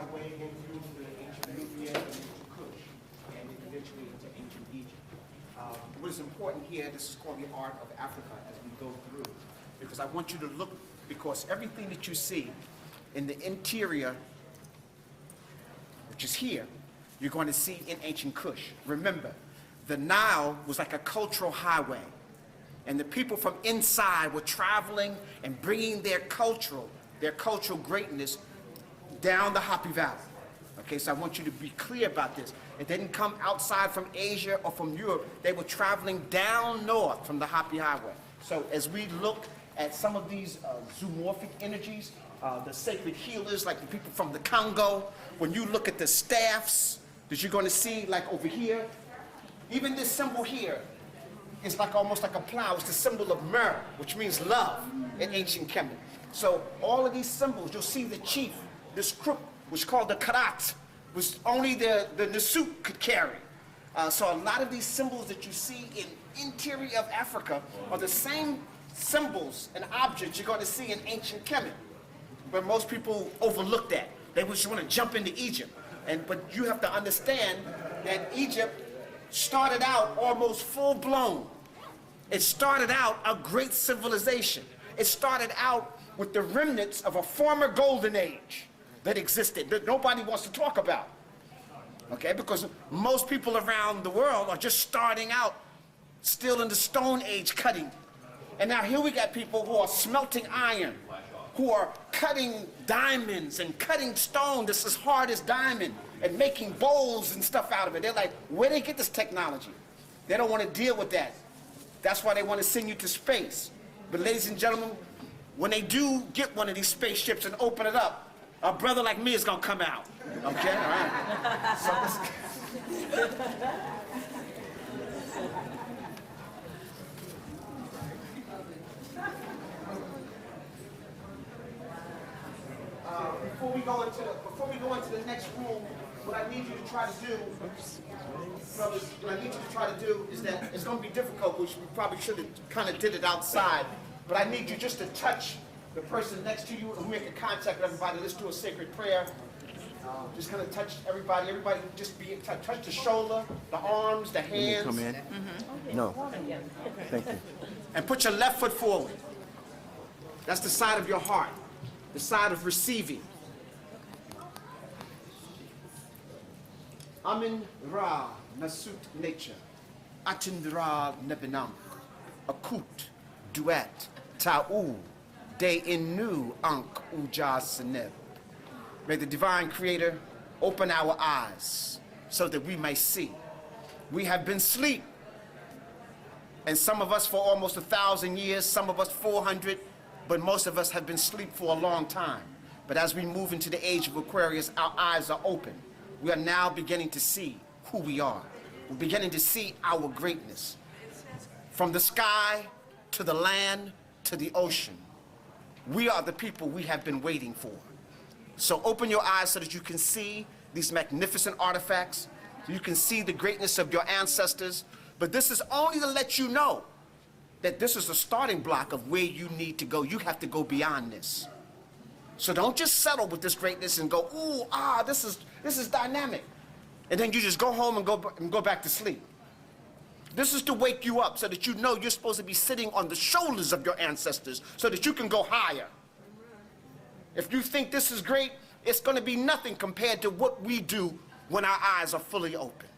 our way into the ancient Nubia and into Kush, and eventually into ancient Egypt. What is important here, this is called the art of Africa as we go through, because I want you to look, because everything that you see in the interior, which is here, you're going to see in ancient Kush. Remember, the Nile was like a cultural highway, and the people from inside were traveling and bringing their cultural greatness down the Happy Valley. Okay, so I want you to be clear about this. It didn't come outside from Asia or from Europe. They were traveling down north from the Happy Highway. So as we look at some of these zoomorphic energies, the sacred healers, like the people from the Congo, when you look at the staffs that you're going to see, like over here, even this symbol here is like almost like a plow. It's the symbol of myrrh, which means love in ancient Kemet. So all of these symbols, you'll see the chief, this crook, which is called the karat, which only the Nasut could carry. So a lot of these symbols that you see in interior of Africa are the same symbols and objects you're going to see in ancient Kemet, but most people overlook that. They just want to jump into Egypt. But you have to understand that Egypt started out almost full-blown. It started out a great civilization. It started out with the remnants of a former golden age that existed, that nobody wants to talk about. Okay, because most people around the world are just starting out still in the Stone Age cutting. And now here we got people who are smelting iron, who are cutting diamonds and cutting stone that's as hard as diamond and making bowls and stuff out of it. They're like, where do they get this technology? They don't want to deal with that. That's why they want to send you to space. But ladies and gentlemen, when they do get one of these spaceships and open it up, a brother like me is going to come out. Okay? All right. So before we go into the next room, what I need you to try to do, brothers, what I need you to try to do is that it's going to be difficult, which we probably should have kind of did it outside, but I need you just to touch the person next to you and make a contact with everybody. Let's do a sacred prayer. Just kind of touch everybody. Everybody just be touch the shoulder, the arms, the hands. Come in. No. Thank you. And put your left foot forward. That's the side of your heart, the side of receiving. Amin Ra Nasut nature, Atindra Nebinam, Akut, Duet, Ta'u, De Inu Ankh Uja Seneb. May the divine creator open our eyes so that we may see. We have been asleep, and some of us for almost 1,000 years, some of us 400, but most of us have been asleep for a long time. But as we move into the age of Aquarius, our eyes are open. We are now beginning to see who we are. We're beginning to see our greatness. From the sky to the land to the ocean, we are the people we have been waiting for. So open your eyes so that you can see these magnificent artifacts, so you can see the greatness of your ancestors. But this is only to let you know that this is a starting block of where you need to go. You have to go beyond this. So don't just settle with this greatness and go, ooh, this is dynamic. And then you just go home and go back to sleep. This is to wake you up so that you know you're supposed to be sitting on the shoulders of your ancestors so that you can go higher. If you think this is great, it's going to be nothing compared to what we do when our eyes are fully open.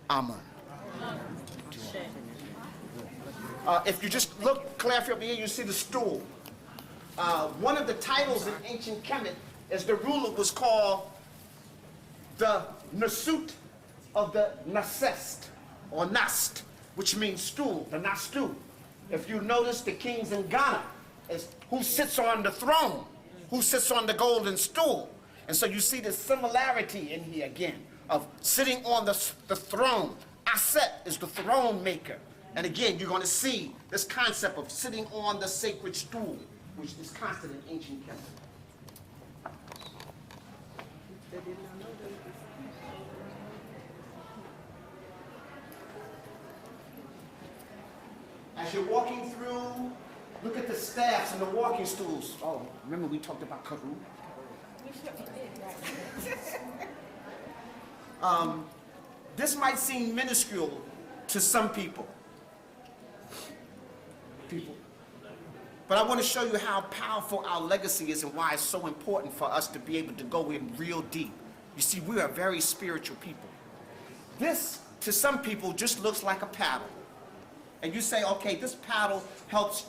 Amen. If you just look, Claire, up here, you see the stool. One of the titles in ancient Kemet as the ruler was called the Nasut of the Nasest, or Nast, which means stool, the Nastu. If you notice, the kings in Ghana is who sits on the throne, who sits on the golden stool. And so you see the similarity in here again of sitting on the throne. Aset is the throne maker. And again, you're going to see this concept of sitting on the sacred stool, which is constant in ancient Kemet. As you're walking through, look at the staffs and the walking stools. Oh, remember we talked about Karu? This might seem minuscule to some people. But I want to show you how powerful our legacy is and why it's so important for us to be able to go in real deep. You see, we are very spiritual people. This, to some people, just looks like a paddle. And you say, okay, this paddle helps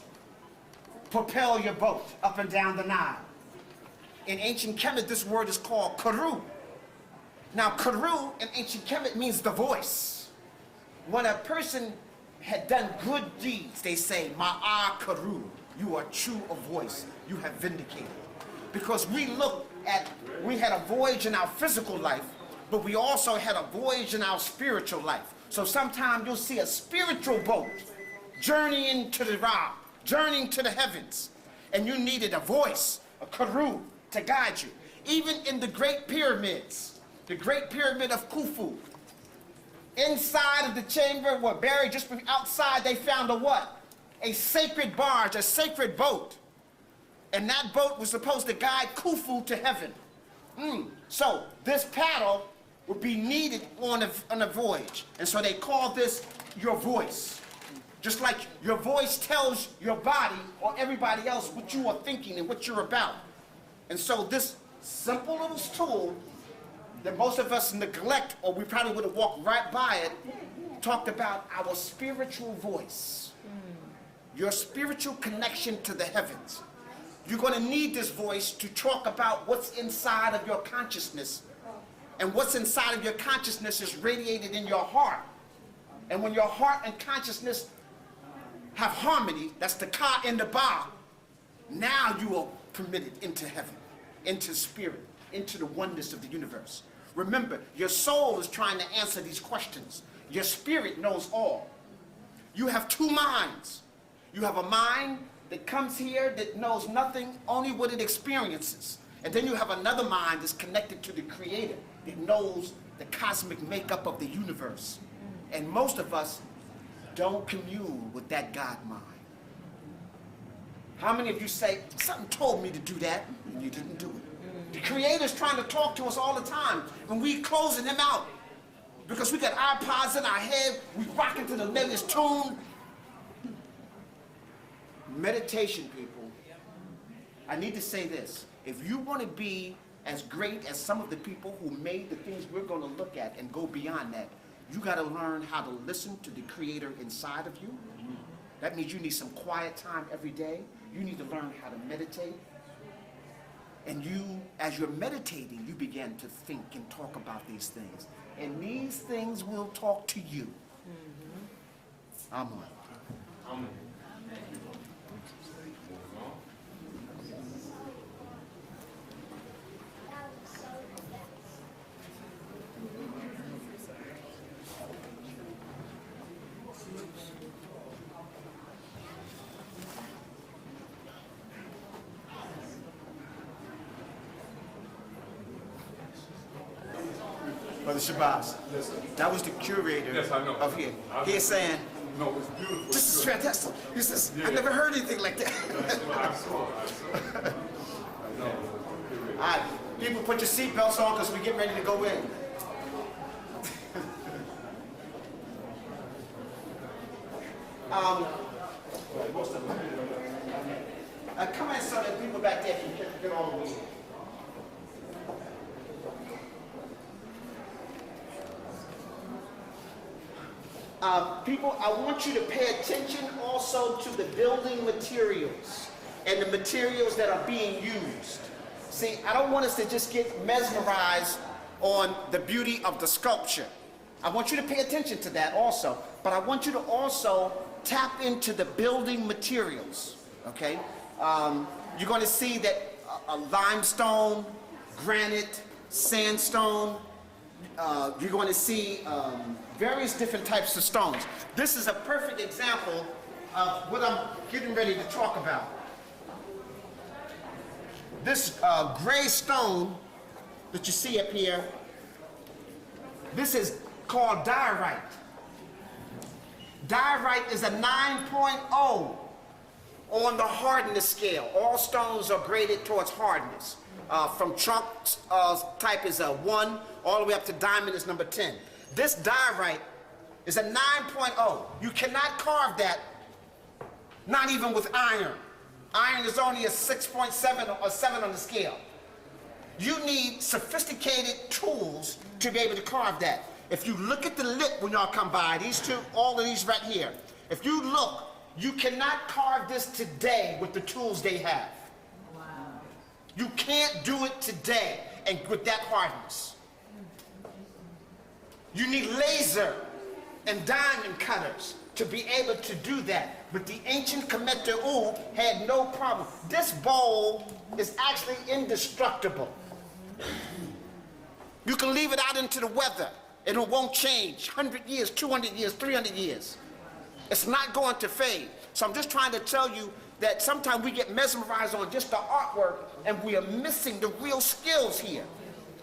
propel your boat up and down the Nile. In ancient Kemet, this word is called karu. Now, karu in ancient Kemet means the voice. When a person had done good deeds, they say, ma'a karu, you are true of voice, you have vindicated. Because we had a voyage in our physical life, but we also had a voyage in our spiritual life. So sometimes you'll see a spiritual boat journeying to the Ra, journeying to the heavens, and you needed a voice, a karu, to guide you. Even in the Great Pyramids, the Great Pyramid of Khufu, inside of the chamber were buried just outside, they found a what? A sacred barge, a sacred boat. And that boat was supposed to guide Khufu to heaven. So this paddle would be needed on a voyage. And so they call this your voice. Just like your voice tells your body or everybody else what you are thinking and what you're about. And so this simple little tool that most of us neglect, or we probably would have walked right by it, talked about our spiritual voice. Your spiritual connection to the heavens. You're going to need this voice to talk about what's inside of your consciousness. And what's inside of your consciousness is radiated in your heart. And when your heart and consciousness have harmony, that's the ka and the ba, now you are permitted into heaven, into spirit, into the oneness of the universe. Remember, your soul is trying to answer these questions. Your spirit knows all. You have two minds. You have a mind that comes here that knows nothing, only what it experiences. And then you have another mind that's connected to the Creator, that knows the cosmic makeup of the universe. And most of us don't commune with that God mind. How many of you say, something told me to do that, and you didn't do it? The Creator's trying to talk to us all the time, and we closing him out. Because we got iPods in our head, we rocking to the latest tune. Meditation, people. I need to say this. If you want to be as great as some of the people who made the things we're going to look at and go beyond that, you got to learn how to listen to the Creator inside of you. That means you need some quiet time every day. You need to learn how to meditate. And you, as you're meditating, you begin to think and talk about these things. And these things will talk to you. Amen. Amen. Brother Shabazz, yes, that was the curator of here. He's saying, no, it's beautiful. This is fantastic. He says, I never heard anything like that. All right, people, put your seatbelts on because we're getting ready to go in. Come in so that people back there can get all the way in. People, I want you to pay attention also to the building materials and the materials that are being used. See, I don't want us to just get mesmerized on the beauty of the sculpture. I want you to pay attention to that also, but I want you to also tap into the building materials, okay? You're going to see that limestone, granite, sandstone, you're going to see various different types of stones. This is a perfect example of what I'm getting ready to talk about. This gray stone that you see up here, this is called diorite. Diorite is a 9.0 on the hardness scale. All stones are graded towards hardness. from trunk type is a 1, all the way up to diamond is number 10. This diorite is a 9.0. You cannot carve that, not even with iron. Iron is only a 6.7 or 7 on the scale. You need sophisticated tools to be able to carve that. If you look at the lip when y'all come by, these two, all of these right here, if you look, you cannot carve this today with the tools they have. Wow. You can't do it today and with that hardness. You need laser and diamond cutters to be able to do that. But the ancient Kemet had no problem. This bowl is actually indestructible. You can leave it out into the weather and it won't change. 100 years, 200 years, 300 years. It's not going to fade. So I'm just trying to tell you that sometimes we get mesmerized on just the artwork and we are missing the real skills here.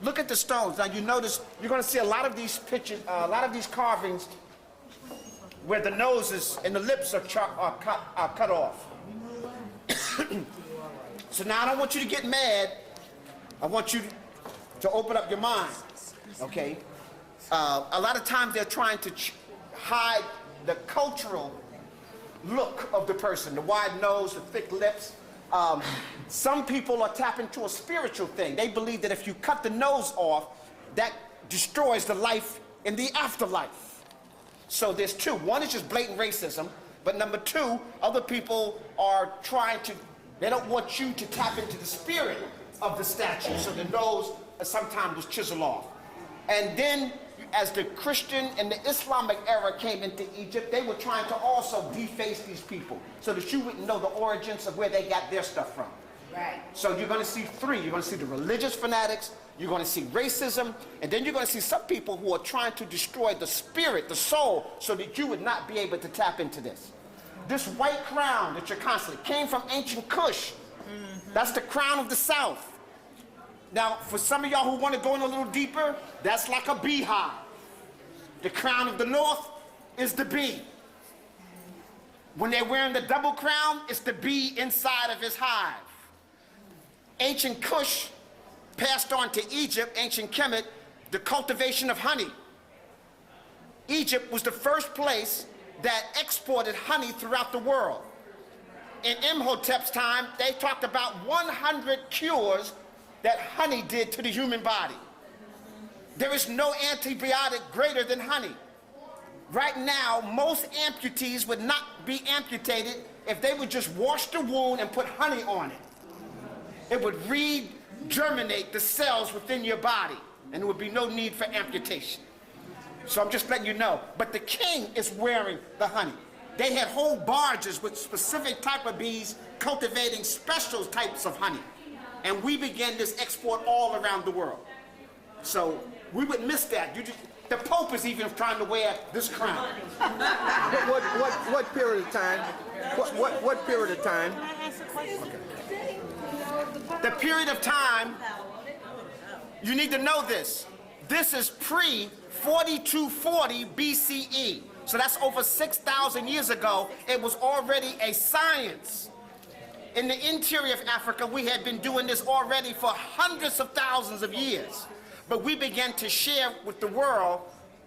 Look at the stones. Now you notice, you're going to see a lot of these pictures, a lot of these carvings where the noses and the lips are cut off. So now I don't want you to get mad. I want you to open up your mind, okay? A lot of times they're trying to hide the cultural look of the person, the wide nose, the thick lips. Some people are tapping into a spiritual thing. They believe that if you cut the nose off, that destroys the life in the afterlife. So there's two. One is just blatant racism, but number two, other people are trying to, they don't want you to tap into the spirit of the statue, so the nose sometimes was chiseled off. And then as the Christian and the Islamic era came into Egypt, they were trying to also deface these people so that you wouldn't know the origins of where they got their stuff from. Right. So you're going to see three. You're going to see the religious fanatics, you're going to see racism, and then you're going to see some people who are trying to destroy the spirit, the soul, so that you would not be able to tap into this. This white crown that you're constantly came from ancient Kush. That's the crown of the South. Now, for some of y'all who want to go in a little deeper, that's like a beehive. The crown of the North is the bee. When they're wearing the double crown, it's the bee inside of his hive. Ancient Kush passed on to Egypt, ancient Kemet, the cultivation of honey. Egypt was the first place that exported honey throughout the world. In Imhotep's time, they talked about 100 cures that honey did to the human body. There is no antibiotic greater than honey. Right now, most amputees would not be amputated if they would just wash the wound and put honey on it. It would regerminate the cells within your body, and there would be no need for amputation. So I'm just letting you know. But the king is wearing the honey. They had whole barges with specific type of bees cultivating special types of honey. And we began this export all around the world. So we would miss that. The Pope is even trying to wear this crown. What period of time? What period of time? Can I ask a question? Okay. The period of time, you need to know this. This is pre-4240 BCE. So that's over 6,000 years ago. It was already a science. In the interior of Africa, we had been doing this already for hundreds of thousands of years. But we began to share with the world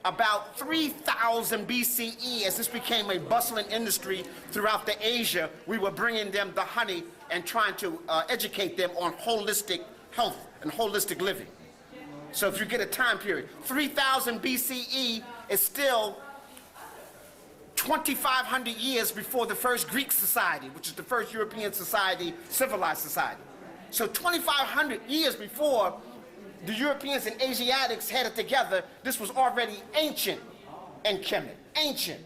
about 3000 BCE as this became a bustling industry throughout the Asia. We were bringing them the honey and trying to educate them on holistic health and holistic living. So if you get a time period, 3000 BCE is still 2,500 years before the first Greek society, which is the first European society, civilized society. So 2,500 years before the Europeans and Asiatics had it together, this was already ancient and Kemet, ancient.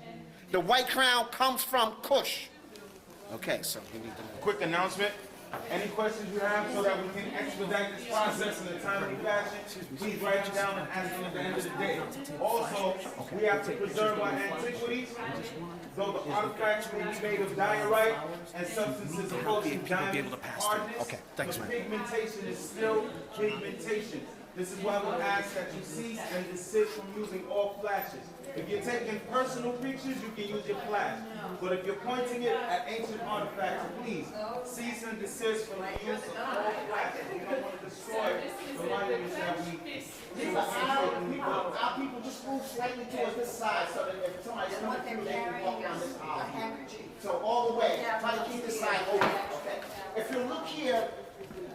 The white crown comes from Kush. Okay, so we need to know. Quick announcement. Any questions you have so that we can expedite this process in a timely fashion, please write them down and ask them at the end of the day. Also, we have to preserve our antiquities, though the artifacts may be made of diorite and substances approaching diamond hardness. Okay, thanks, man. Pigmentation is still pigmentation. This is why we ask that you cease and desist from using all flashes. If you're taking personal pictures, you can use your flash. But if you're pointing it at ancient artifacts, please cease and desist from the use of all flashes. We don't want to destroy the monuments that we Our people just move slightly towards this side so that if somebody's coming through, they can walk down this aisle. So all the way, try to keep this side open, okay? If you look here,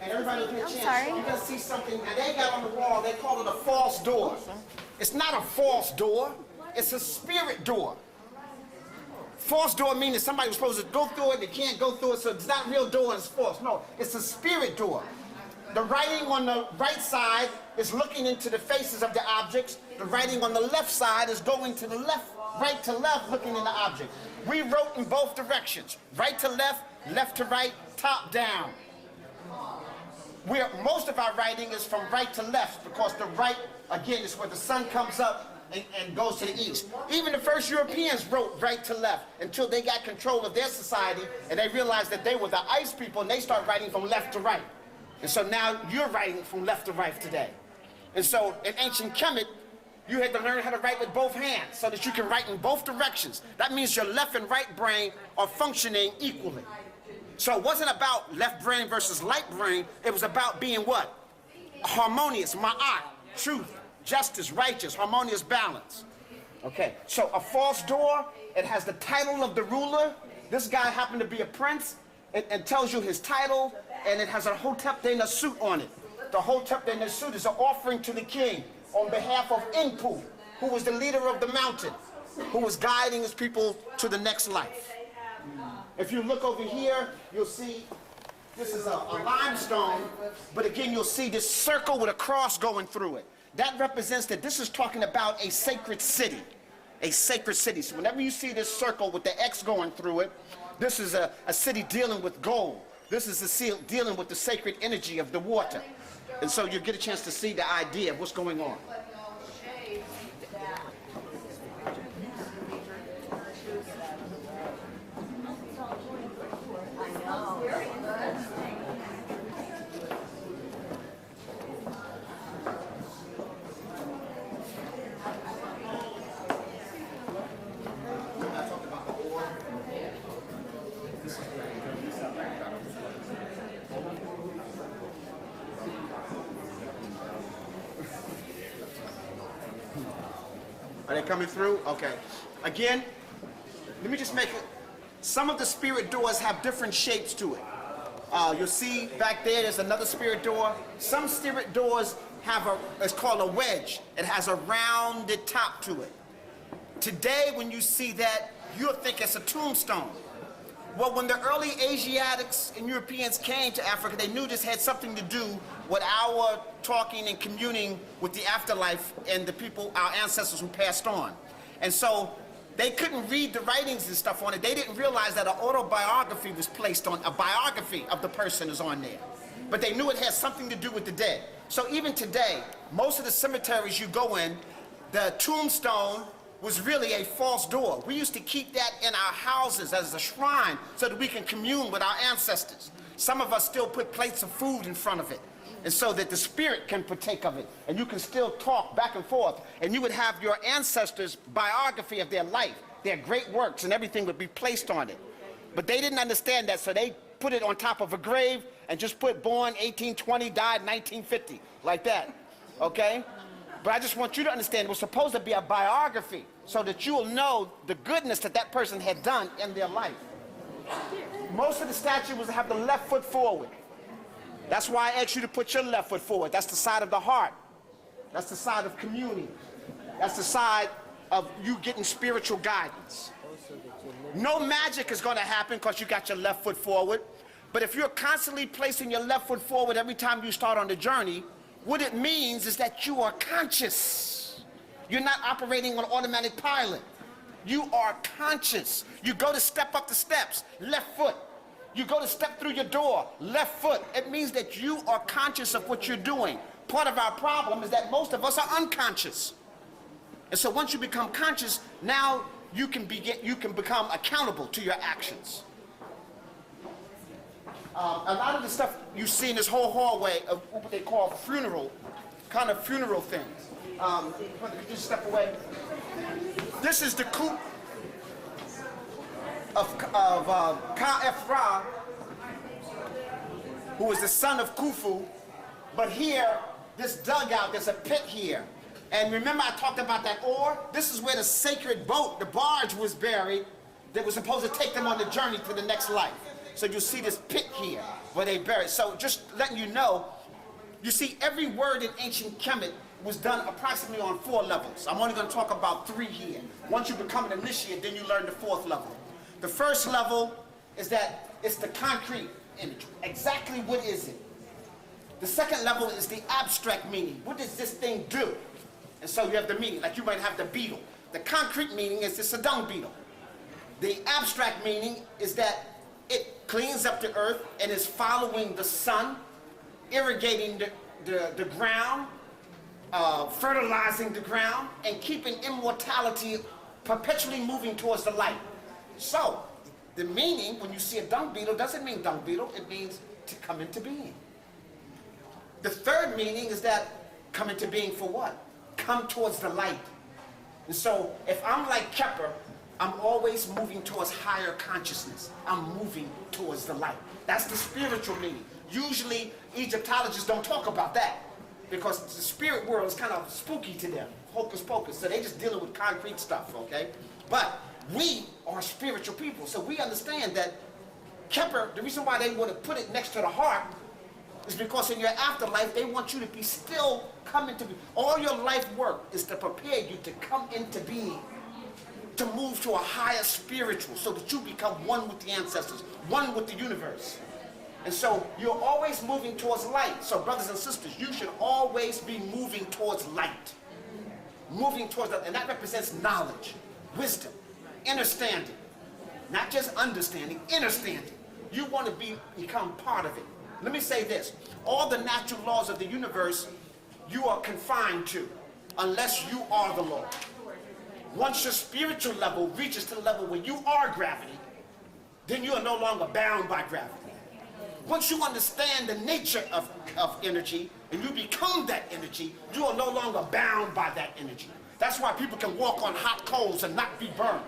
and everybody will get a chance, you're going to see something, and they got on the wall, they call it a false door. It's not a false door, it's a spirit door. False door means that somebody was supposed to go through it, they can't go through it, so it's not real door, it's false. No, it's a spirit door. The writing on the right side is looking into the faces of the objects. The writing on the left side is going to the left, right to left, looking in the object. We wrote in both directions, right to left, left to right, top down. Most of our writing is from right to left because the right, again, is where the sun comes up and goes to the east. Even the first Europeans wrote right to left until they got control of their society and they realized that they were the ice people and they started writing from left to right. And so now you're writing from left to right today. And so in ancient Kemet, you had to learn how to write with both hands so that you can write in both directions. That means your left and right brain are functioning equally. So it wasn't about left brain versus right brain. It was about being what? Harmonious, ma'at, truth, justice, righteous, harmonious balance. Okay, so a false door, it has the title of the ruler. This guy happened to be a prince. It tells you his title, and it has a Hotep Dena suit on it. The Hotep Dena suit is an offering to the king on behalf of Inpu, who was the leader of the mountain, who was guiding his people to the next life. If you look over here, you'll see this is a limestone, but again, you'll see this circle with a cross going through it. That represents that this is talking about a sacred city. A sacred city. So whenever you see this circle with the X going through it, this is a city dealing with gold. This is a seal dealing with the sacred energy of the water. And so you get a chance to see the idea of what's going on. Are they coming through? Okay. Again, let me just make it. Some of the spirit doors have different shapes to it. You'll see back there's another spirit door. Some spirit doors have it's called a wedge. It has a rounded top to it. Today, when you see that, you'll think it's a tombstone. Well, when the early Asiatics and Europeans came to Africa, they knew this had something to do with our talking and communing with the afterlife and the people, our ancestors who passed on. And so they couldn't read the writings and stuff on it. They didn't realize that an autobiography was placed on, a biography of the person is on there. But they knew it had something to do with the dead. So even today, most of the cemeteries you go in, the tombstone was really a false door. We used to keep that in our houses as a shrine so that we can commune with our ancestors. Some of us still put plates of food in front of it, and so that the spirit can partake of it, and you can still talk back and forth, and you would have your ancestors' biography of their life, their great works, and everything would be placed on it. But they didn't understand that, so they put it on top of a grave and just put born 1820, died 1950, like that, okay? But I just want you to understand it was supposed to be a biography so that you will know the goodness that that person had done in their life. Most of the statues was have the left foot forward. That's why I asked you to put your left foot forward. That's the side of the heart. That's the side of communing. That's the side of you getting spiritual guidance. No magic is going to happen because you got your left foot forward. But if you're constantly placing your left foot forward every time you start on the journey, what it means is that you are conscious. You're not operating on automatic pilot. You are conscious. You go to step up the steps, left foot. You go to step through your door, left foot. It means that you are conscious of what you're doing. Part of our problem is that most of us are unconscious. And so once you become conscious, now you can become accountable to your actions. A lot of the stuff you see in this whole hallway of what they call funeral kind of funeral things. Just step away. This is the coop of Ka-Ephra, who was the son of Khufu. But here, this dugout, there's a pit here. And remember I talked about that ore? This is where the sacred boat, the barge, was buried that was supposed to take them on the journey to the next life. So you see this pit here where they buried. So just letting you know, you see every word in ancient Kemet was done approximately on 4 levels. I'm only going to talk about 3 here. Once you become an initiate, then you learn the 4th level. The first level is that it's the concrete image. Exactly what is it? The second level is the abstract meaning. What does this thing do? And so you have the meaning, like you might have the beetle. The concrete meaning is it's a dung beetle. The abstract meaning is that it cleans up the earth and is following the sun, irrigating the ground, fertilizing the ground, and keeping immortality perpetually moving towards the light. So, the meaning, when you see a dung beetle, doesn't mean dung beetle, it means to come into being. The third meaning is that come into being for what? Come towards the light. And so, if I'm like Kepler, I'm always moving towards higher consciousness. I'm moving towards the light. That's the spiritual meaning. Usually, Egyptologists don't talk about that because the spirit world is kind of spooky to them, hocus pocus. So they just dealing with concrete stuff, okay? But we are spiritual people, so we understand that Kepler, the reason why they want to put it next to the heart is because in your afterlife, they want you to be still coming to be. All your life work is to prepare you to come into being, to move to a higher spiritual so that you become one with the ancestors, one with the universe. And so you're always moving towards light. So brothers and sisters, you should always be moving towards light. Moving towards that, and that represents knowledge, wisdom, understanding. Not just understanding, understanding. You want to become part of it. Let me say this. All the natural laws of the universe, you are confined to, unless you are the law. Once your spiritual level reaches to the level where you are gravity, then you are no longer bound by gravity. Once you understand the nature of energy, and you become that energy, you are no longer bound by that energy. That's why people can walk on hot coals and not be burned.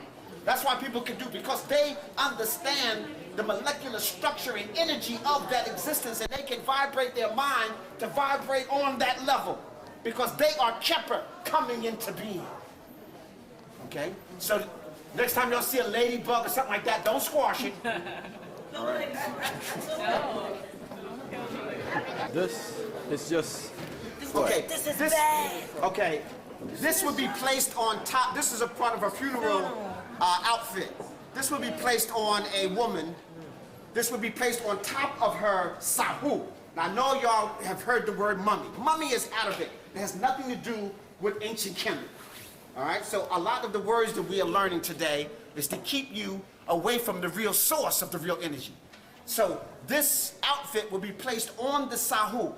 That's why people can do, because they understand the molecular structure and energy of that existence, and they can vibrate their mind to vibrate on that level, because they are Kepler coming into being. Okay? So next time y'all see a ladybug or something like that, don't squash it. All right. This is just. Okay. This is bad. Okay. This would be placed on top. This is a part of a funeral outfit. This would be placed on a woman. This would be placed on top of her sahu. Now I know y'all have heard the word mummy. Mummy is Arabic. It has nothing to do with ancient Kemet. All right. So a lot of the words that we are learning today is to keep you away from the real source of the real energy. So this outfit will be placed on the sahu,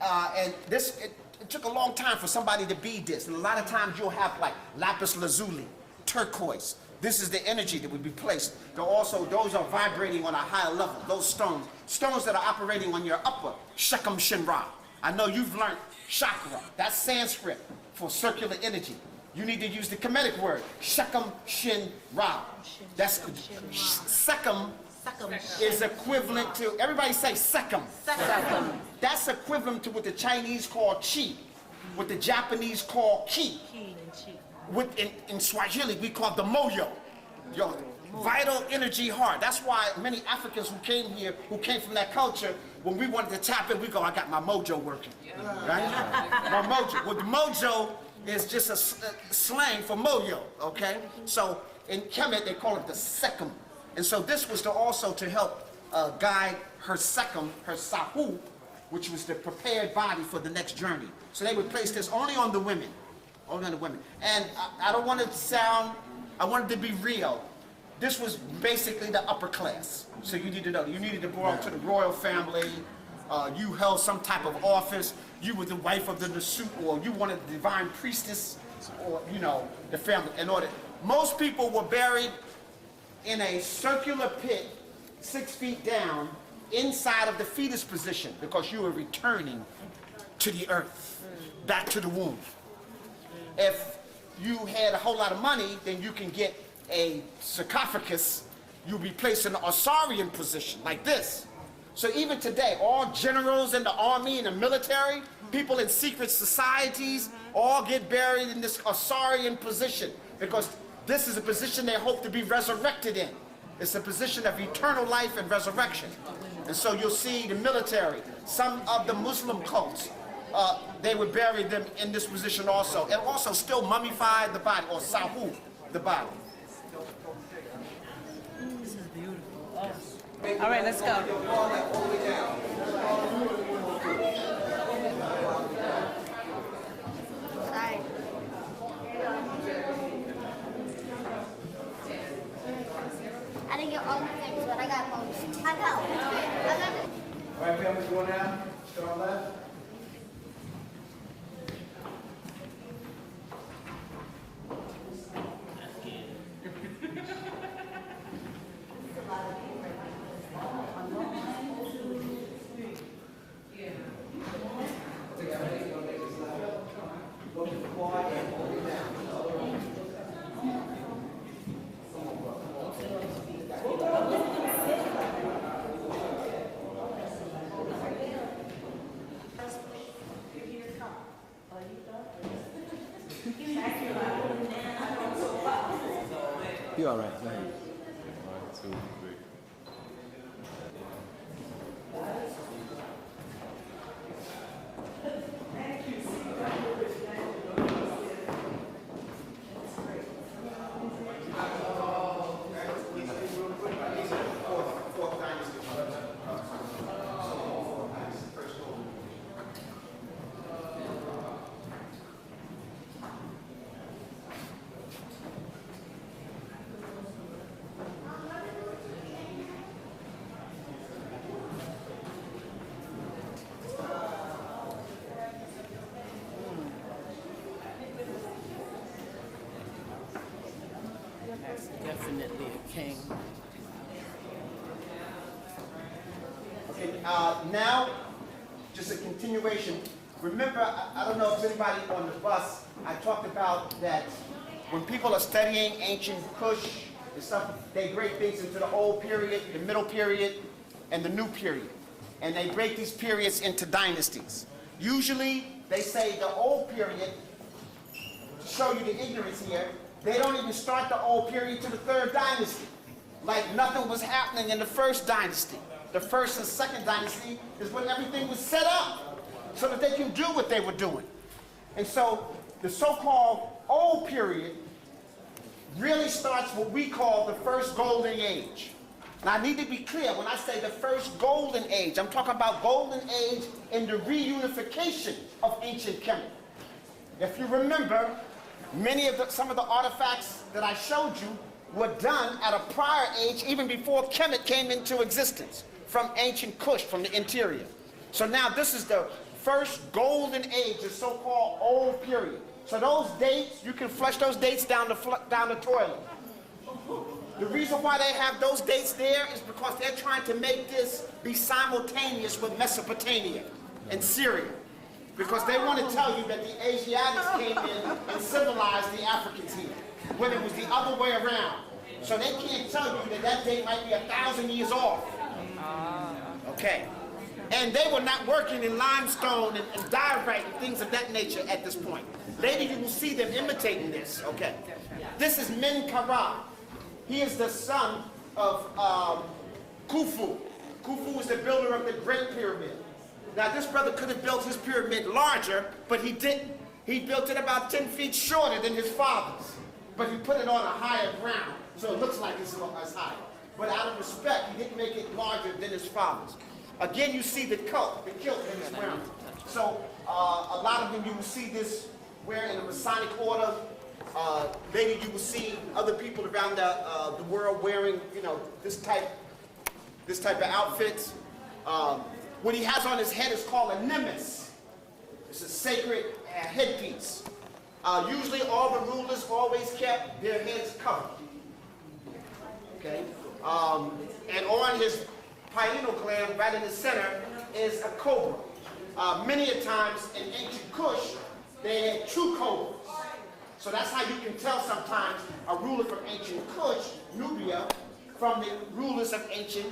and this it took a long time for somebody to bead this, and a lot of times you'll have like lapis lazuli, turquoise. This is the energy that would be placed. Those are vibrating on a higher level. Those stones that are operating on your upper Shekam Shinra. I know you've learned chakra. That's Sanskrit for circular energy. You need to use the Kemetic word, Shekam Shin Ra. That's Sekam is equivalent to, everybody say Sekam. Sekam. That's equivalent to what the Chinese call Chi, what the Japanese call Ki. In Swahili, we call the moyo, your vital energy heart. That's why many Africans who came here, who came from that culture, when we wanted to tap in, we go, I got my mojo working, right? My mojo. Well, the mojo is just a slang for moyo, okay? So in Kemet, they call it the sekam. And so this was also to help guide her sekam, her sahu, which was the prepared body for the next journey. So they would place this only on the women, only on the women. And I don't want it to sound, I wanted to be real. This was basically the upper class. So you need to know, you needed to belong to the royal family, you held some type of office, you were the wife of the Nasut, or you wanted the divine priestess, or, you know, the family. In order, most people were buried in a circular pit 6 feet down inside of the fetus position because you were returning to the earth. back to the womb. If you had a whole lot of money, then you can get a sarcophagus. You'll be placed in the Osirian position, like this. So even today, all generals in the army and the military, people in secret societies, all get buried in this Osirian position because this is a position they hope to be resurrected in. It's a position of eternal life and resurrection. And so you'll see the military, some of the Muslim cults, they would bury them in this position also, and also still mummify the body, or sahu, the body. All right, let's go. Sorry. I didn't get all the things, but I got most. I got it. All right, family, go now. Start left. You all right? Go ahead. That's definitely a king. Okay, now, just a continuation. Remember, I don't know if anybody on the bus, I talked about that when people are studying ancient Kush and stuff, they break things into the old period, the middle period, and the new period. And they break these periods into dynasties. Usually, they say the old period, to show you the ignorance here, they don't even start the old period to the third dynasty. Like nothing was happening in the first dynasty. The first and second dynasty is when everything was set up so that they can do what they were doing. And so the so-called old period really starts what we call the first golden age. Now I need to be clear, when I say the first golden age, I'm talking about golden age in the reunification of ancient Kemet. If you remember, some of the artifacts that I showed you were done at a prior age, even before Kemet came into existence, from ancient Kush, from the interior. So now this is the first golden age, the so-called old period. So those dates, you can flush those dates down the toilet. The reason why they have those dates there is because they're trying to make this be simultaneous with Mesopotamia and Syria. Because they want to tell you that the Asiatics came in and civilized the Africans here, when it was the other way around. So they can't tell you that that date might be 1,000 years off. Okay. And they were not working in limestone and diorite and things of that nature at this point. Later you will see them imitating this. Okay. This is Menkaure. He is the son of Khufu. Khufu was the builder of the Great Pyramid. Now this brother could have built his pyramid larger, but he didn't. He built it about 10 feet shorter than his father's. But he put it on a higher ground, so it looks like it's higher. But out of respect, he didn't make it larger than his father's. Again, you see the kilt that he's wearing. So a lot of them you will see this wearing in the Masonic order. Later you will see other people around the world wearing, you know, this type of outfits. What he has on his head is called a nemes. It's a sacred headpiece. Usually all the rulers always kept their heads covered. Okay? And on his pineal gland, right in the center, is a cobra. Many a times in ancient Kush, they had two cobras. So that's how you can tell sometimes a ruler from ancient Kush, Nubia, from the rulers of ancient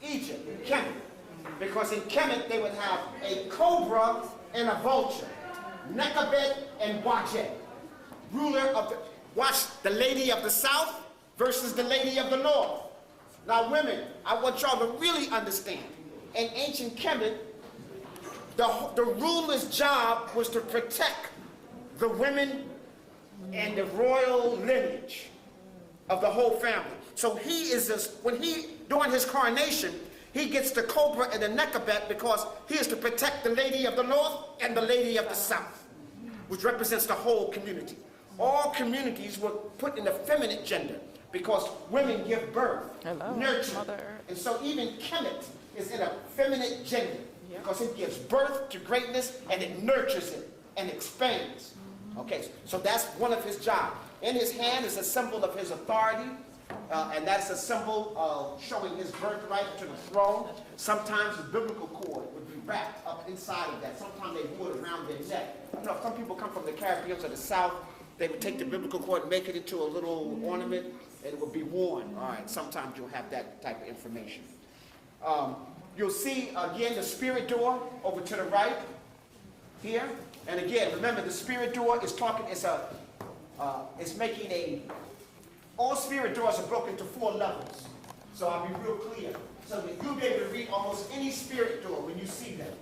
Egypt, Kemet. Because in Kemet they would have a cobra and a vulture, Nekabet and Wajet, ruler of the, watch the lady of the south versus the lady of the north. Now women, I want y'all to really understand, in ancient Kemet, the ruler's job was to protect the women and the royal lineage of the whole family. So he is this, when he, during his coronation, he gets the cobra and the Nekabet because he is to protect the lady of the north and the lady of the south, which represents the whole community. All communities were put in the feminine gender because women give birth, nurture. And so even Kemet is in a feminine gender because it gives birth to greatness and it nurtures it and expands. Okay, so that's one of his jobs. In his hand is a symbol of his authority, and that's a symbol of showing his birthright to the throne. Sometimes the biblical cord would be wrapped up inside of that. Sometimes they would around their neck. You know, some people come from the Caribbean or the South, they would take the biblical cord and make it into a little ornament, and it would be worn. All right, sometimes you'll have that type of information. You'll see, again, the spirit door over to the right here. And again, remember, the spirit door is talking, it's making a, all spirit doors are broken into 4 levels. So I'll be real clear. So that you'll be able to read almost any spirit door when you see them.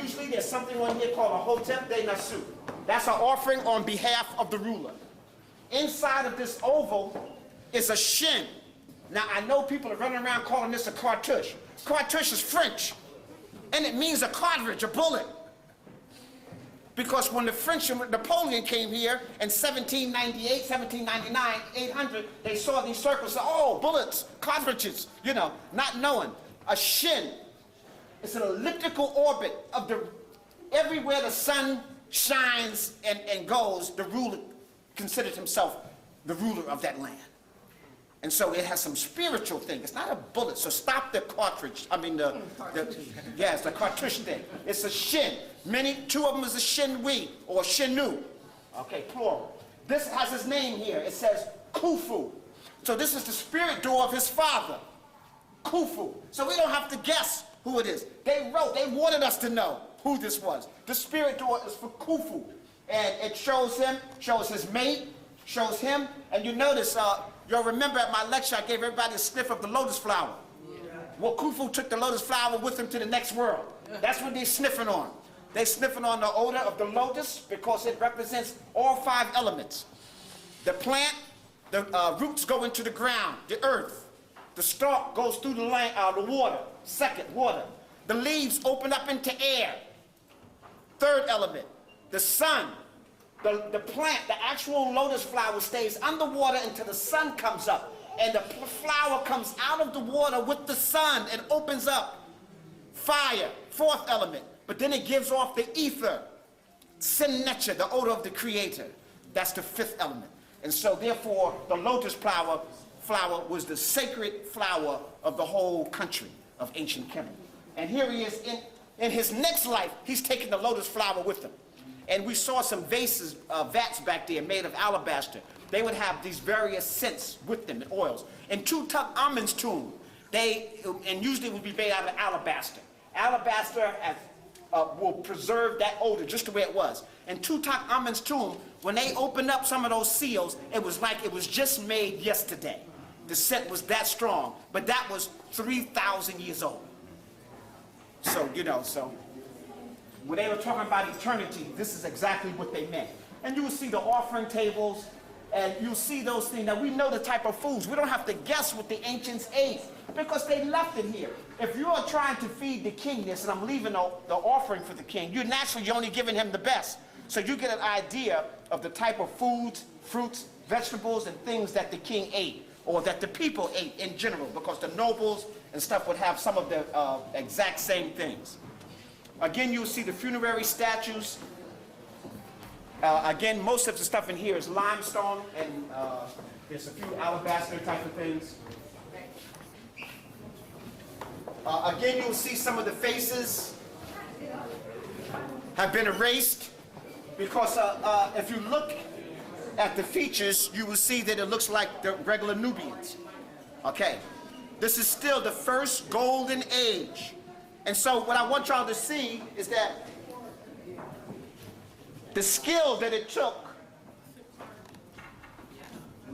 Usually there's something on here called a Hotep de Nasu. That's an offering on behalf of the ruler. Inside of this oval is a shin. Now I know people are running around calling this a cartouche. Cartouche is French, and it means a cartridge, a bullet. Because when the French and Napoleon came here in 1798, 1799, 800, they saw these circles, said, oh, bullets, cartridges, you know, not knowing. A shin, it's an elliptical orbit of the, everywhere the sun shines and goes, the ruler considered himself the ruler of that land. And so it has some spiritual thing. It's not a bullet, so stop the cartridge. I mean, yes, the cartouche thing. It's a shin. Two of them is a shinwi or shinu. Okay, plural. This has his name here. It says Khufu. So this is the spirit door of his father, Khufu. So we don't have to guess who it is. They wanted us to know who this was. The spirit door is for Khufu. And it shows him, shows his mate, shows him. And you notice, you'll remember at my lecture, I gave everybody a sniff of the lotus flower. Well, Khufu took the lotus flower with him to the next world. That's what they're sniffing on. They're sniffing on the odor of the lotus because it represents all 5 elements. The plant, the roots go into the ground, the earth. The stalk goes through the water, second, water. The leaves open up into air, third element. The sun, the plant, the actual lotus flower stays underwater until the sun comes up. And the flower comes out of the water with the sun and opens up. Fire, fourth element. But then it gives off the ether, Sin-Necha, the odor of the creator. That's the 5th element. And so therefore, the lotus flower was the sacred flower of the whole country of ancient Kemet. And here he is, in his next life, he's taking the lotus flower with him. And we saw some vases, vats back there made of alabaster. They would have these various scents with them, and oils. In Tutankhamun's tomb, and usually would be made out of alabaster. Alabaster will preserve that odor just the way it was. In Tutankhamun's tomb, when they opened up some of those seals, it was like it was just made yesterday. The scent was that strong, but that was 3,000 years old. So, you know, when they were talking about eternity, this is exactly what they meant. And you will see the offering tables, and you'll see those things. Now, we know the type of foods. We don't have to guess what the ancients ate because they left it here. If you are trying to feed the king this, and I'm leaving the offering for the king, you're only giving him the best. So you get an idea of the type of foods, fruits, vegetables, and things that the king ate, or that the people ate in general, because the nobles and stuff would have some of the exact same things. Again, you'll see the funerary statues. Again, most of the stuff in here is limestone, and there's a few alabaster type of things. Again, you'll see some of the faces have been erased. Because if you look at the features, you will see that it looks like the regular Nubians. Okay, this is still the first golden age. And so what I want y'all to see is that the skill that it took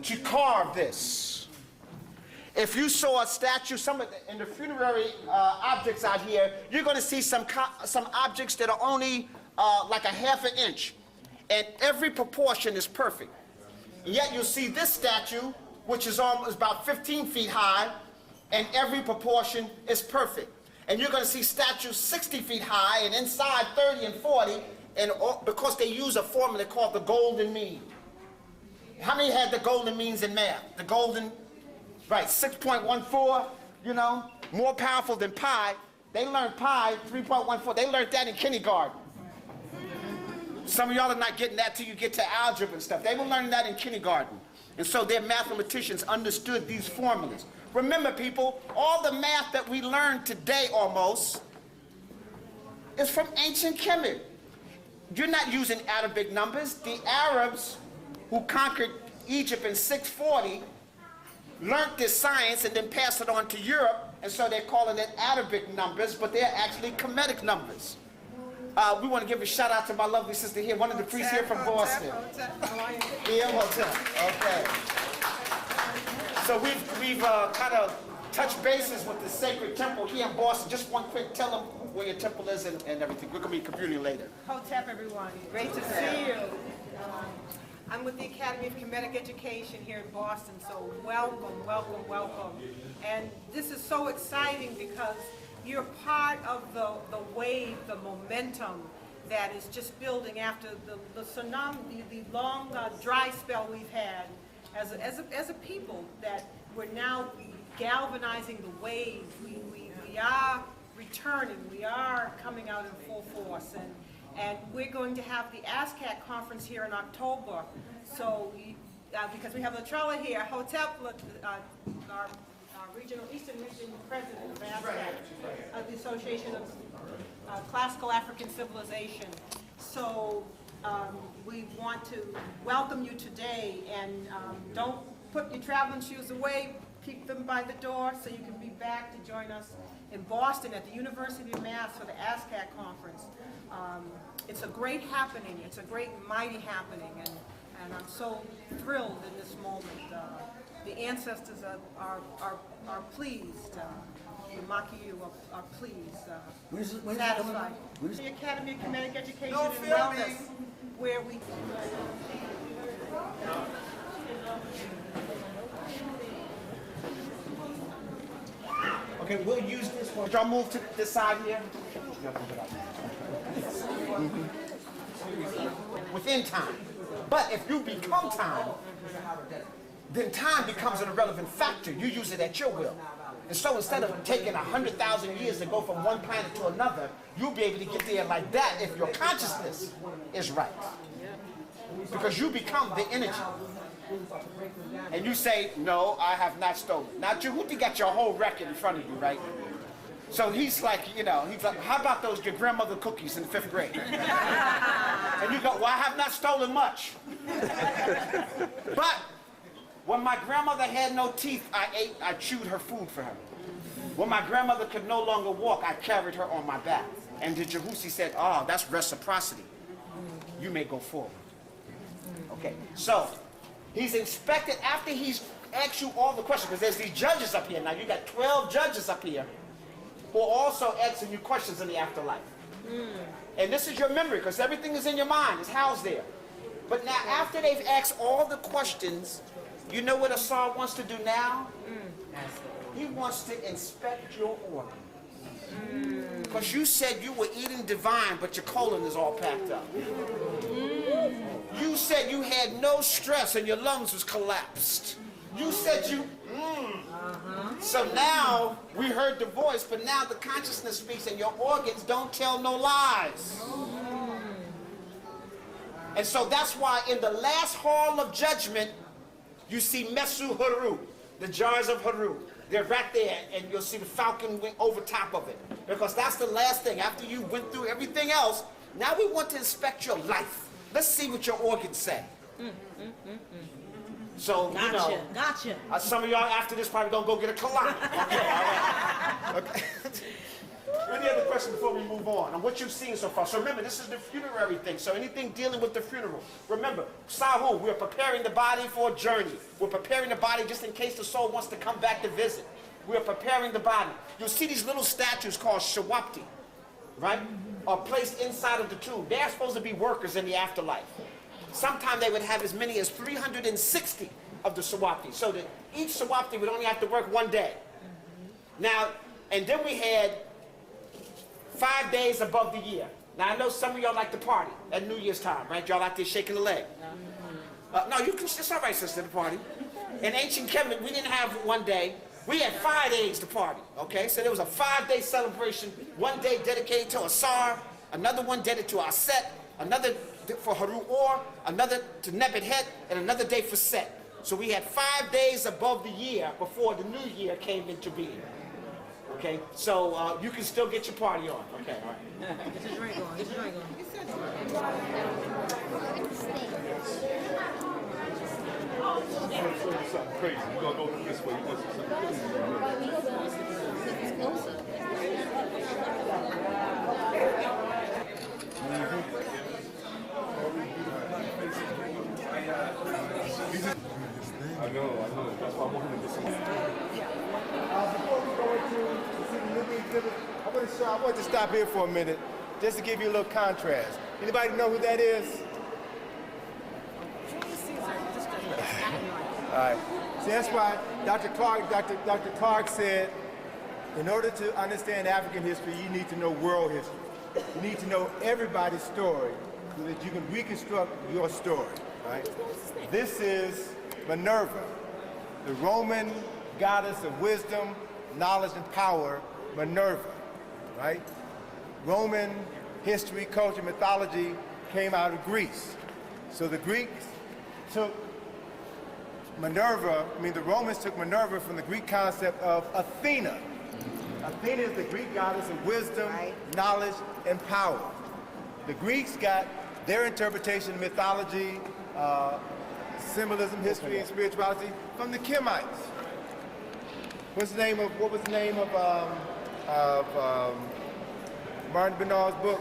to carve this. If you saw a statue, in the funerary objects out here, you're going to see some objects that are only like a half an inch, and every proportion is perfect. And yet you'll see this statue, which is almost about 15 feet high, and every proportion is perfect. And you're going to see statues 60 feet high, and inside 30 and 40, and because they use a formula called the golden mean. How many had the golden means in math? The golden, right, 6.14, you know, more powerful than pi. They learned pi, 3.14. They learned that in kindergarten. Some of y'all are not getting that till you get to algebra and stuff. They were learning that in kindergarten. And so their mathematicians understood these formulas. Remember, people, all the math that we learn today almost is from ancient Kemet. You're not using Arabic numbers. The Arabs who conquered Egypt in 640 learned this science and then passed it on to Europe, and so they're calling it Arabic numbers, but they're actually Kemetic numbers. We want to give a shout out to my lovely sister here, one of the priests here from Boston. Yeah, okay. So we've kind of touched bases with the sacred temple here in Boston. Just one quick, tell them where your temple is and everything. We're going to be computing later. Hotep, everyone. Great to see you. I'm with the Academy of Kemetic Education here in Boston, so welcome, welcome, welcome. And this is so exciting because you're part of the wave, the momentum that is just building after the tsunami, the long dry spell we've had as a people, that we're now galvanizing the wave. We are returning, we are coming out in full force, and we're going to have the ASCAC conference here in October. So, because we have Latrella here, Hotep, our regional Eastern Region president of ASCAC, of the Association of Classical African Civilization. So we want to welcome you today, and don't put your traveling shoes away. Keep them by the door so you can be back to join us in Boston at the University of Mass for the ASCAC conference. It's a great happening. It's a great, mighty happening, and I'm so thrilled in this moment. The ancestors are pleased. The Makiyu are pleased, satisfied. The Academy of Kemetic Education and Wellness, where we... Okay, we'll use this one. Y'all move to this side here. Within time. But if you become time, then time becomes an irrelevant factor. You use it at your will. And so instead of taking 100,000 years to go from one planet to another, you'll be able to get there like that if your consciousness is right. Because you become the energy. And you say, no, I have not stolen. Now, Jehuti got your whole record in front of you, right? So he's like, you know, he's like, how about those your grandmother cookies in the 5th grade? And you go, well, I have not stolen much. But when my grandmother had no teeth, I chewed her food for her. When my grandmother could no longer walk, I carried her on my back. And the Jehusi said, oh, that's reciprocity. You may go forward. Okay, so he's inspected after he's asked you all the questions, because there's these judges up here. Now, you got 12 judges up here who are also asking you questions in the afterlife. And this is your memory, because everything is in your mind. It's housed there. But now, after they've asked all the questions, you know what Asar wants to do now? He wants to inspect your organs. Because you said you were eating divine, but your colon is all packed up. You said you had no stress and your lungs was collapsed. You said you... So now, we heard the voice, but now the consciousness speaks and your organs don't tell no lies. And so that's why in the last hall of judgment, you see Mesu Haru, the jars of Haru. They're right there, and you'll see the falcon wing over top of it. Because that's the last thing. After you went through everything else, now we want to inspect your life. let's see what your organs say. So, you know, Gotcha. some of y'all after this probably gonna go get a colonic. Okay, all right. Okay. Any other questions before we move on? And what you've seen so far. So remember, this is the funerary thing. So anything dealing with the funeral. Remember, Sahu, we're preparing the body for a journey. We're preparing the body just in case the soul wants to come back to visit. We're preparing the body. You'll see these little statues called shawapti, right? Are placed inside of the tomb. They're supposed to be workers in the afterlife. Sometimes they would have as many as 360 of the shawapti. So that each shawapti would only have to work one day. Now, and then we had 5 days above the year. Now, I know some of y'all like to party at New Year's time, right? Y'all out there shaking the leg. No, you can, it's all right, sister, to party. In ancient Kemet, we didn't have 1 day. We had 5 days to party, okay? So there was a 5-day celebration, 1 day dedicated to Asar, another one dedicated to Aset, another for Haru Or, another to Nebuchadnezzar, and another day for Set. So we had 5 days above the year before the new year came into being. Okay, so you can still get your party on. Okay, all right. Get your drink on. Get your drink on. Something crazy. You're gonna go this way. You're gonna see something crazy. I know. That's why I want him to get some. Before we go into see the movie exhibit, I want to stop here for a minute, just to give you a little contrast. Anybody know who that is? All right. See, that's why Dr. Clark said, in order to understand African history, you need to know world history. You need to know everybody's story so that you can reconstruct your story. Right? This is Minerva, the Roman goddess of wisdom, knowledge, and power, Minerva. Right? Roman history, culture, mythology came out of Greece. So the Greeks took Minerva, the Romans took Minerva from the Greek concept of Athena. Athena is the Greek goddess of wisdom, knowledge, and power. The Greeks got their interpretation of mythology, symbolism, history, and spirituality from the Kemites. What was the name of Martin Bernard's book?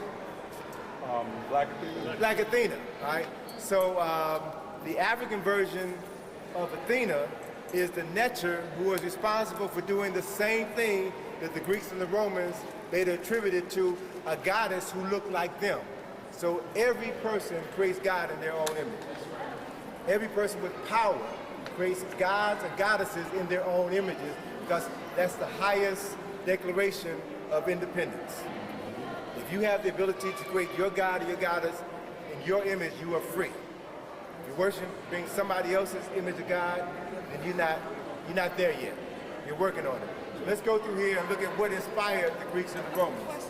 Black Athena. Black Athena, right? So the African version of Athena is the Neter, who was responsible for doing the same thing that the Greeks and the Romans later attributed to a goddess who looked like them. So every person creates God in their own image. Every person with power creates gods and goddesses in their own images, because that's the highest declaration of independence. If you have the ability to create your god or your goddess in your image, you are free. If you're worshiping somebody else's image of God, then you're not there yet. You're working on it. So let's go through here and look at what inspired the Greeks and the Romans.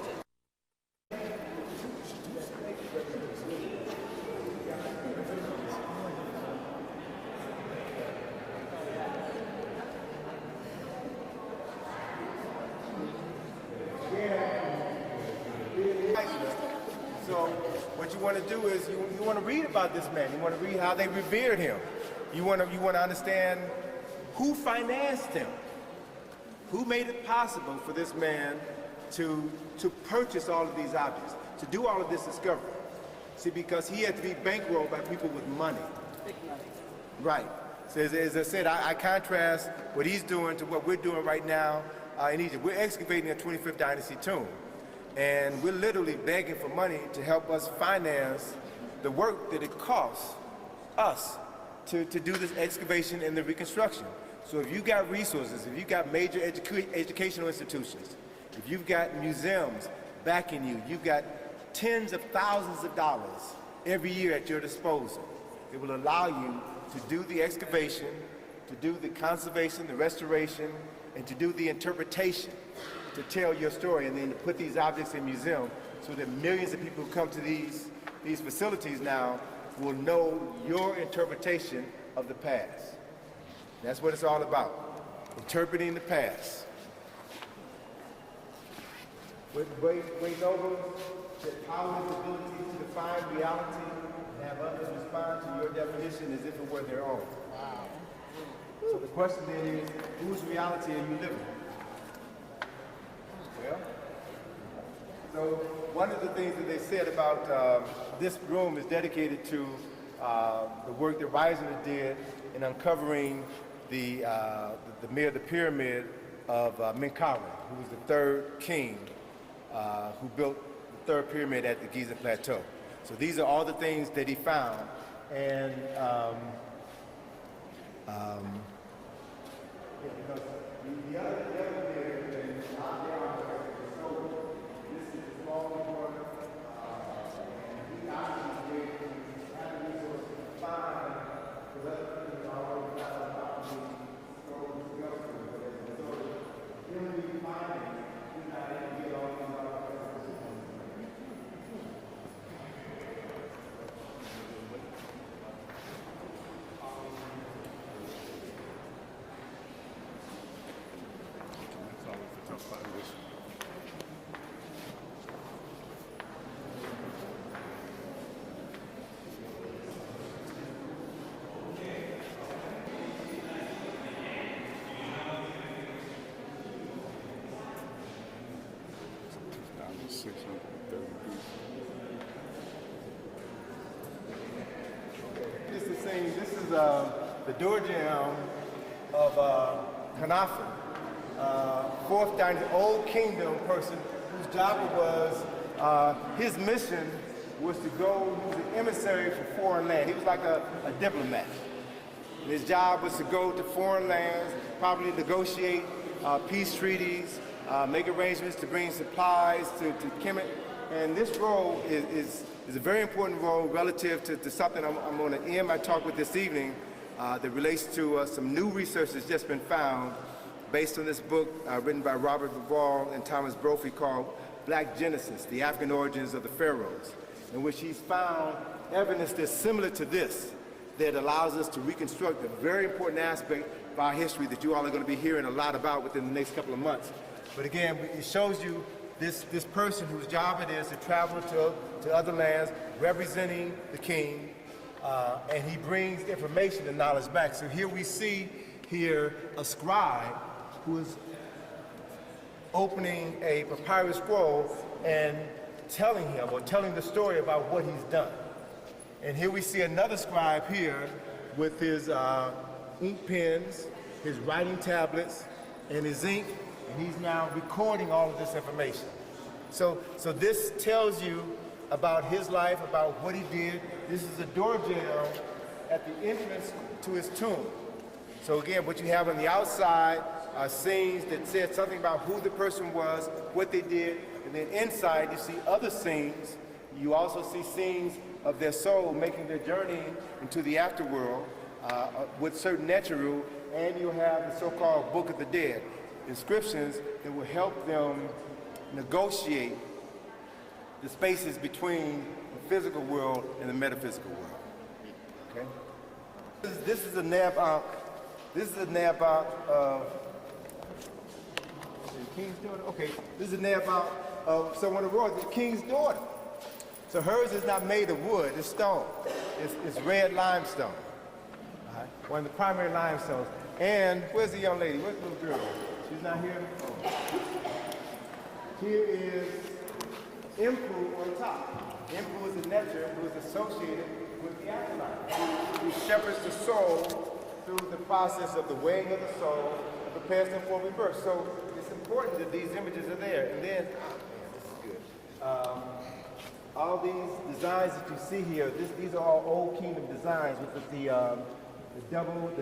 So what you want to do is you want to read about this man. You want to read how they revered him. You want to understand who financed him, who made it possible for this man to purchase all of these objects, to do all of this discovery. See, because he had to be bankrolled by people with money. Right. So as I said, I contrast what he's doing to what we're doing right now in Egypt. We're excavating a 25th dynasty tomb. And we're literally begging for money to help us finance the work that it costs us to do this excavation and the reconstruction. So if you've got resources, if you've got major educational institutions, if you've got museums backing you, you've got tens of thousands of dollars every year at your disposal. It will allow you to do the excavation, to do the conservation, the restoration, and to do the interpretation, to tell your story, and then to put these objects in museums so that millions of people who come to these facilities now will know your interpretation of the past. That's what it's all about, interpreting the past. With Nova, that power and ability to define reality and have others respond to your definition as if it were their own. So the question then is, whose reality are you living? Well, so one of the things that they said about this room is dedicated to the work that Reisner did in uncovering the pyramid of Menkaure, who was the third king who built the third pyramid at the Giza Plateau. So these are all the things that he found, and the other there, this is the small one, and he obviously had the resources to find the other things already got about the stories to go through. So, when we find it, we got to get all these other This is the doorjam of Kanafa, fourth dynasty, old kingdom person whose job it was, his mission was to go, he was an emissary for foreign land. He was like a diplomat. And his job was to go to foreign lands, probably negotiate peace treaties, make arrangements to bring supplies to Kemet. And this role is a very important role relative to something I'm going to end my talk with this evening that relates to some new research that's just been found based on this book written by Robert Duval and Thomas Brophy called Black Genesis, the African Origins of the Pharaohs, in which he's found evidence that's similar to this that allows us to reconstruct a very important aspect of our history that you all are going to be hearing a lot about within the next couple of months. But again, it shows you this person whose job it is to travel to other lands representing the king, and he brings information and knowledge back. So here we see here a scribe who is opening a papyrus scroll and telling the story about what he's done. And here we see another scribe here with his ink pens, his writing tablets, and his ink, and he's now recording all of this information. So this tells you about his life, about what he did. This is a doorjam at the entrance to his tomb. So again, what you have on the outside are scenes that said something about who the person was, what they did, and then inside you see other scenes. You also see scenes of their soul making their journey into the afterworld with certain neteru, and you have the so-called Book of the Dead, inscriptions that will help them negotiate the spaces between the physical world and the metaphysical world. Okay? This is a nab-ankh. This is a nab-ankh of the king's daughter. Okay, this is a nab-ankh of someone of royalty, the king's daughter. So hers is not made of wood, it's stone. It's red limestone. All right? One of the primary limestones. And where's the young lady? Where's the little girl? She's not here? Oh. Here is Mfu on top. Mfu is a neter who is associated with the afterlife, who shepherds the soul through the process of the weighing of the soul and prepares them for rebirth. So it's important that these images are there. And then, this is good. All these designs that you see here, these are all Old Kingdom designs with the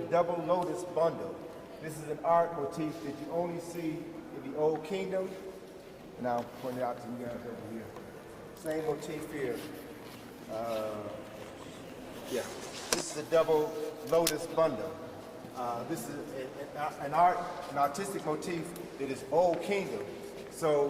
double lotus bundle. This is an art motif that you only see in the Old Kingdom. And I'll point it out to you guys over here. Same motif here. Yeah, this is a double lotus bundle. This is an artistic motif that is Old Kingdom. So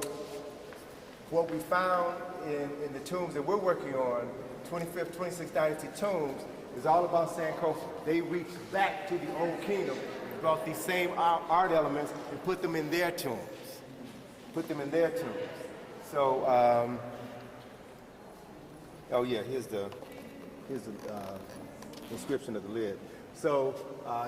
what we found in the tombs that we're working on, 25th, 26th dynasty tombs, is all about Sankofa. They reached back to the Old Kingdom, brought these same art elements and put them in their tombs. So, oh yeah, here's the inscription of the lid. So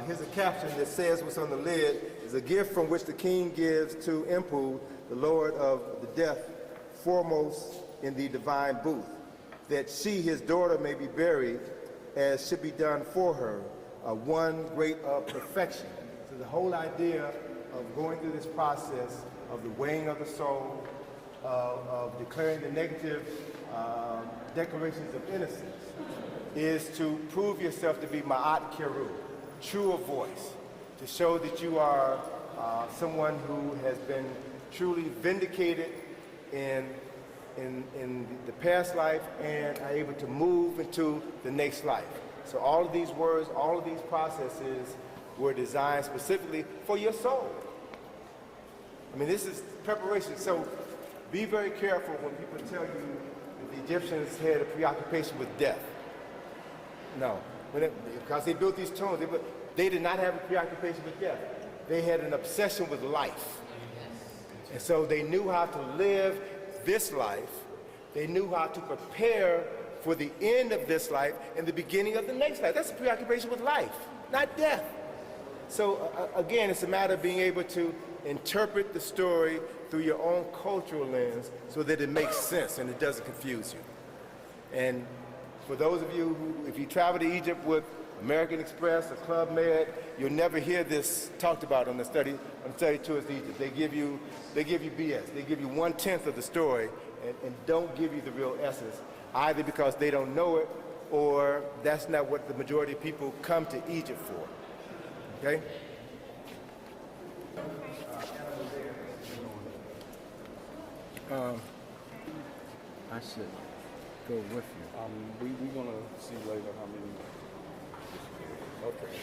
here's a caption that says what's on the lid is a gift from which the king gives to Mfu, the lord of the death, foremost in the divine booth, that she, his daughter, may be buried as should be done for her, one great of perfection. So the whole idea of going through this process of the weighing of the soul, of declaring the negative declarations of innocence, is to prove yourself to be ma'at kiru, true of voice, to show that you are someone who has been truly vindicated in the past life and are able to move into the next life. So all of these words, all of these processes were designed specifically for your soul. I mean, this is preparation. So be very careful when people tell you that the Egyptians had a preoccupation with death. No, because they built these tombs, they did not have a preoccupation with death. They had an obsession with life. And so they knew how to live this life. They knew how to prepare for the end of this life and the beginning of the next life. That's a preoccupation with life, not death. So again, it's a matter of being able to interpret the story through your own cultural lens so that it makes sense and it doesn't confuse you. And for those of you who, if you travel to Egypt with American Express or Club Med, you'll never hear this talked about on the study tours to Egypt. They give you BS. They give you 1/10 of the story and don't give you the real essence, either because they don't know it or that's not what the majority of people come to Egypt for. Okay? I should go with you. We're gonna see later how many. Okay.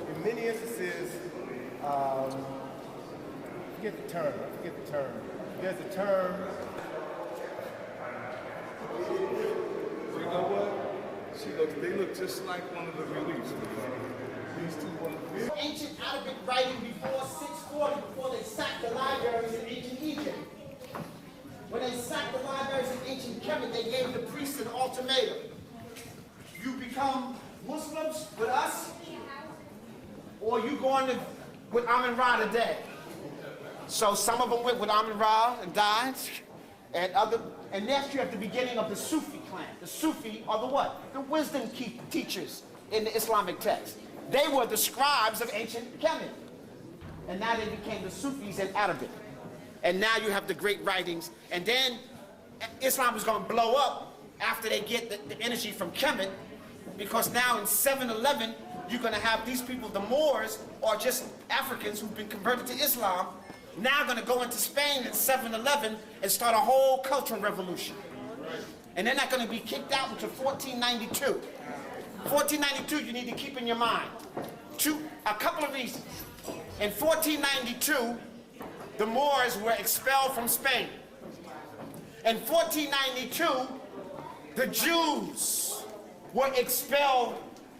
In many instances, I forget the term. There's a term. You know what? They look just like one of the reliefs. These two ones. Ancient Arabic writing before 640, before they sacked the libraries in ancient Egypt. When they sacked the libraries in ancient Kemet, they gave the priests an ultimatum. You become Muslims with us, or you going to with Amun-Ra today. So some of them went with Amun-Ra and died, and that's you at the beginning of the Sufi clan. The Sufi are the what? The wisdom teachers in the Islamic text. They were the scribes of ancient Kemet. And now they became the Sufis in Arabic. And now you have the great writings. And then Islam is going to blow up after they get the energy from Kemet, because now in 711, you're going to have these people, the Moors, or just Africans who've been converted to Islam, now going to go into Spain in 711 and start a whole cultural revolution. And they're not going to be kicked out until 1492. 1492 you need to keep in your mind. A couple of reasons. In 1492, the Moors were expelled from Spain. In 1492, the Jews were expelled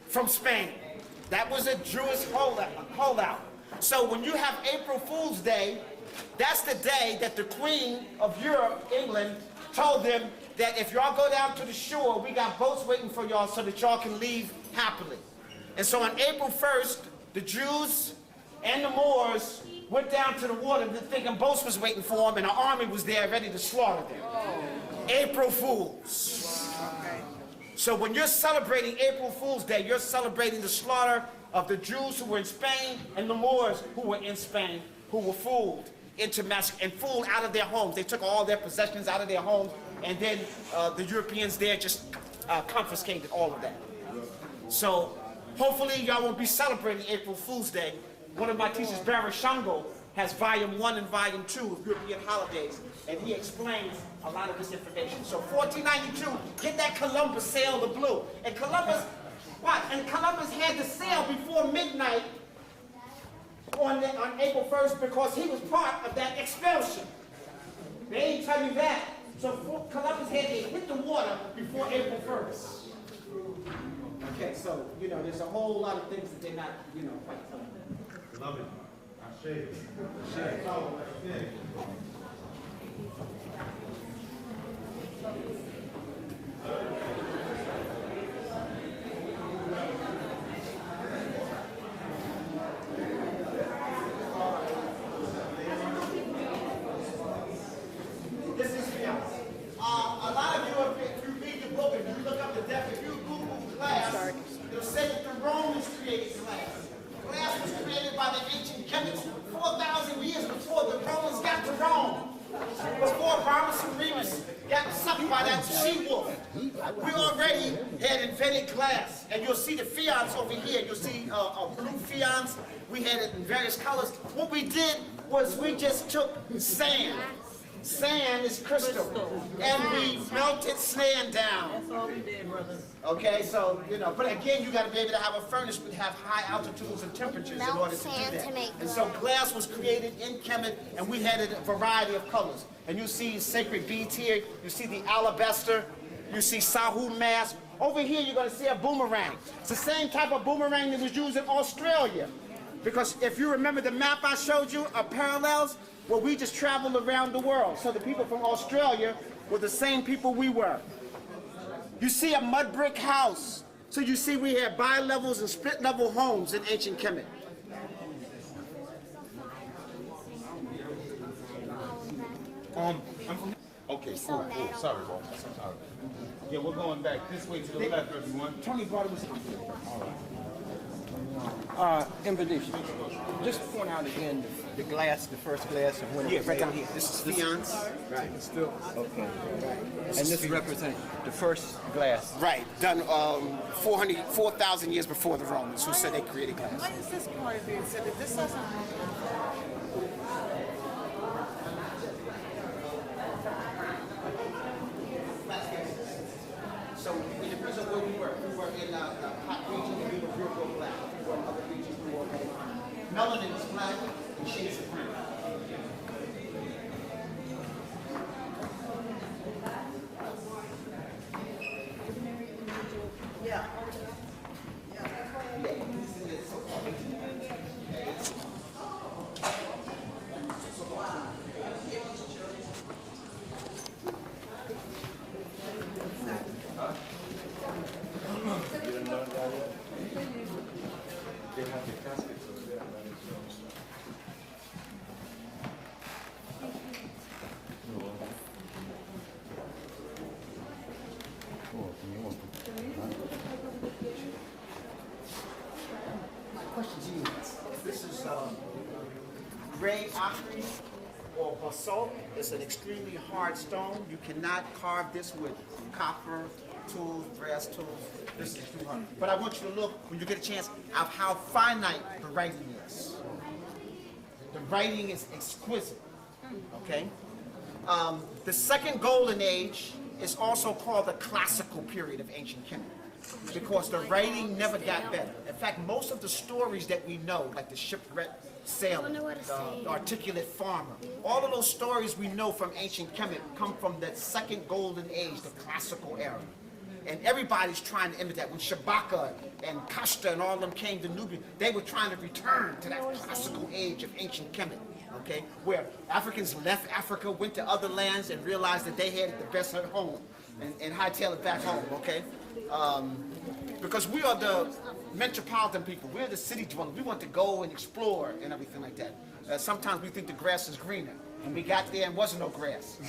from Spain. That was a Jewish holdout. So when you have April Fool's Day, that's the day that the Queen of Europe, England, told them that if y'all go down to the shore, we got boats waiting for y'all so that y'all can leave happily. And so on April 1st, the Jews and the Moors went down to the water thinking boats was waiting for them and an army was there ready to slaughter them. April Fools. So when you're celebrating April Fool's Day, you're celebrating the slaughter of the Jews who were in Spain and the Moors who were in Spain, who were fooled into massacre and fooled out of their homes. They took all their possessions out of their homes, and then the Europeans there just confiscated all of that. So hopefully y'all won't be celebrating April Fool's Day. One of my teachers, Barry Shango, has volume 1 and volume 2 of European holidays, and he explains a lot of this information. So 1492, get that Columbus sail the blue. And Columbus, Watch, and Columbus had to sail before midnight on April 1st because he was part of that expulsion. They ain't tell you that. So Columbus had to hit the water before April 1st. Okay, so, there's a whole lot of things that they're not, quite Love it. I share it. Share it. Oh, yeah. This is fiance. A lot of you, if you read the book, if you look up the definition, if you Google glass, it'll say that the Romans created glass. Glass was created by the ancient chemists 4,000 years before the Romans got to Rome. Before Romulus and Remus got sucked by that she-wolf. We already had invented glass. And you'll see the fiance over here. You'll see a blue fiance. We had it in various colors. What we did was we just took sand. Sand is crystal. And we melted sand down. That's all we did, brothers. Okay, so, but again, you got to be able to have a furnace that have high altitudes and temperatures in order to do that. And so glass was created in Kemet, and we had a variety of colors. And you see sacred beads here, you see the alabaster, you see Sahu mask. Over here, you're going to see a boomerang. It's the same type of boomerang that was used in Australia. Because if you remember the map I showed you of parallels, well, we just traveled around the world. So the people from Australia were the same people we were. You see a mud brick house. So you see we had bi-levels and split-level homes in ancient Kemet. Okay, cool. Sorry, Bob. Sorry. Yeah, we're going back this way to the left, everyone. Tony Browder was... Mfundishi, just point out again the glass, the first glass of when it Yeah, was right made. down here. This is fiance. Right. Still okay. Right. And this represents the first glass. Right, done 4,000 years before the Romans, who said they created glass. Why is this part being said that this doesn't? So in the prison where we were in the hot region, we were real black. We were in other regions, we were melanin is black and shades of green. Yeah. Question to you. This is gray ochre or basalt. It's an extremely hard stone. You cannot carve this with copper tools, brass tools. This is too hard. But I want you to look, when you get a chance, of how finite the writing is. The writing is exquisite. Okay? The second golden age is also called the classical period of ancient Kemet, because the writing never got better. In fact, most of the stories that we know, like the shipwreck sailor, the articulate farmer, all of those stories we know from ancient Kemet come from that second golden age, the classical era. And everybody's trying to imitate that. When Shabaka and Kashta and all of them came to Nubia, they were trying to return to that classical age of ancient Kemet. Okay, where Africans left Africa, went to other lands, and realized that they had the best at home, and hightailed it back home. Okay, because we are the metropolitan people, we're the city dwellers. We want to go and explore and everything like that. Sometimes we think the grass is greener, and we got there and wasn't no grass.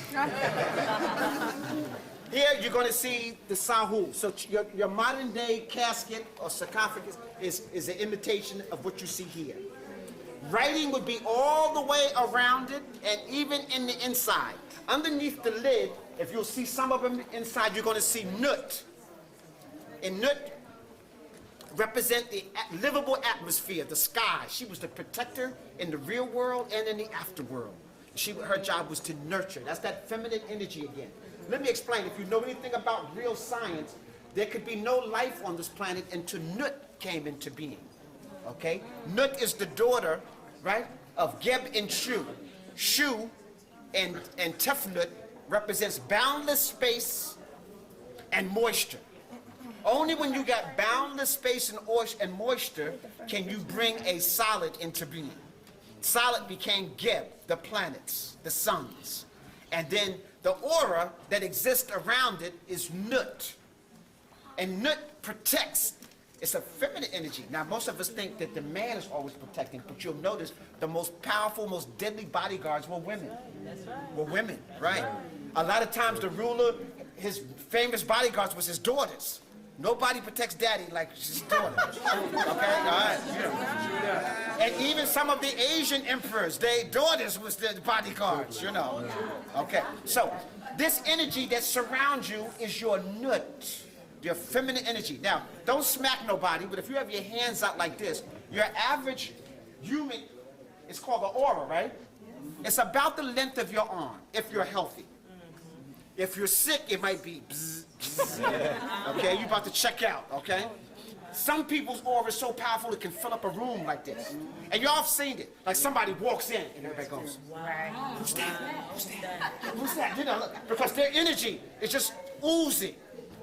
Here you're going to see the Sahu. So your modern day casket or sarcophagus is an imitation of what you see here. Writing would be all the way around it and even in the inside. Underneath the lid, if you'll see some of them inside, you're going to see Nut. And Nut represent the livable atmosphere, the sky. She was the protector in the real world and in the afterworld. Her job was to nurture. That's that feminine energy again. Let me explain. If you know anything about real science, there could be no life on this planet until Nut came into being. Okay? Nut is the daughter, right, of Geb and Shu. Shu and Tefnut represents boundless space and moisture. Only when you got boundless space and moisture can you bring a solid into being. Solid became Geb, the planets, the suns. And then the aura that exists around it is Nut. And Nut protects. It's a feminine energy. Now, most of us think that the man is always protecting, but you'll notice the most powerful, most deadly bodyguards were women. That's right. Were women, right? A lot of times the ruler, his famous bodyguards was his daughters. Nobody protects daddy like his daughter. Okay? All right. Yeah. And even some of the Asian emperors, their daughters was the bodyguards, you know. Okay. So this energy that surrounds you is your Nut, your feminine energy. Now, don't smack nobody, but if you have your hands out like this, your average human, it's called the aura, right? It's about the length of your arm, if you're healthy. If you're sick, it might be bzz, bzz. Okay, you're about to check out, okay? Some people's aura is so powerful it can fill up a room like this. And y'all have seen it. Like somebody walks in and everybody goes, who's that? Who's that? Who's that? You know, because their energy is just oozing.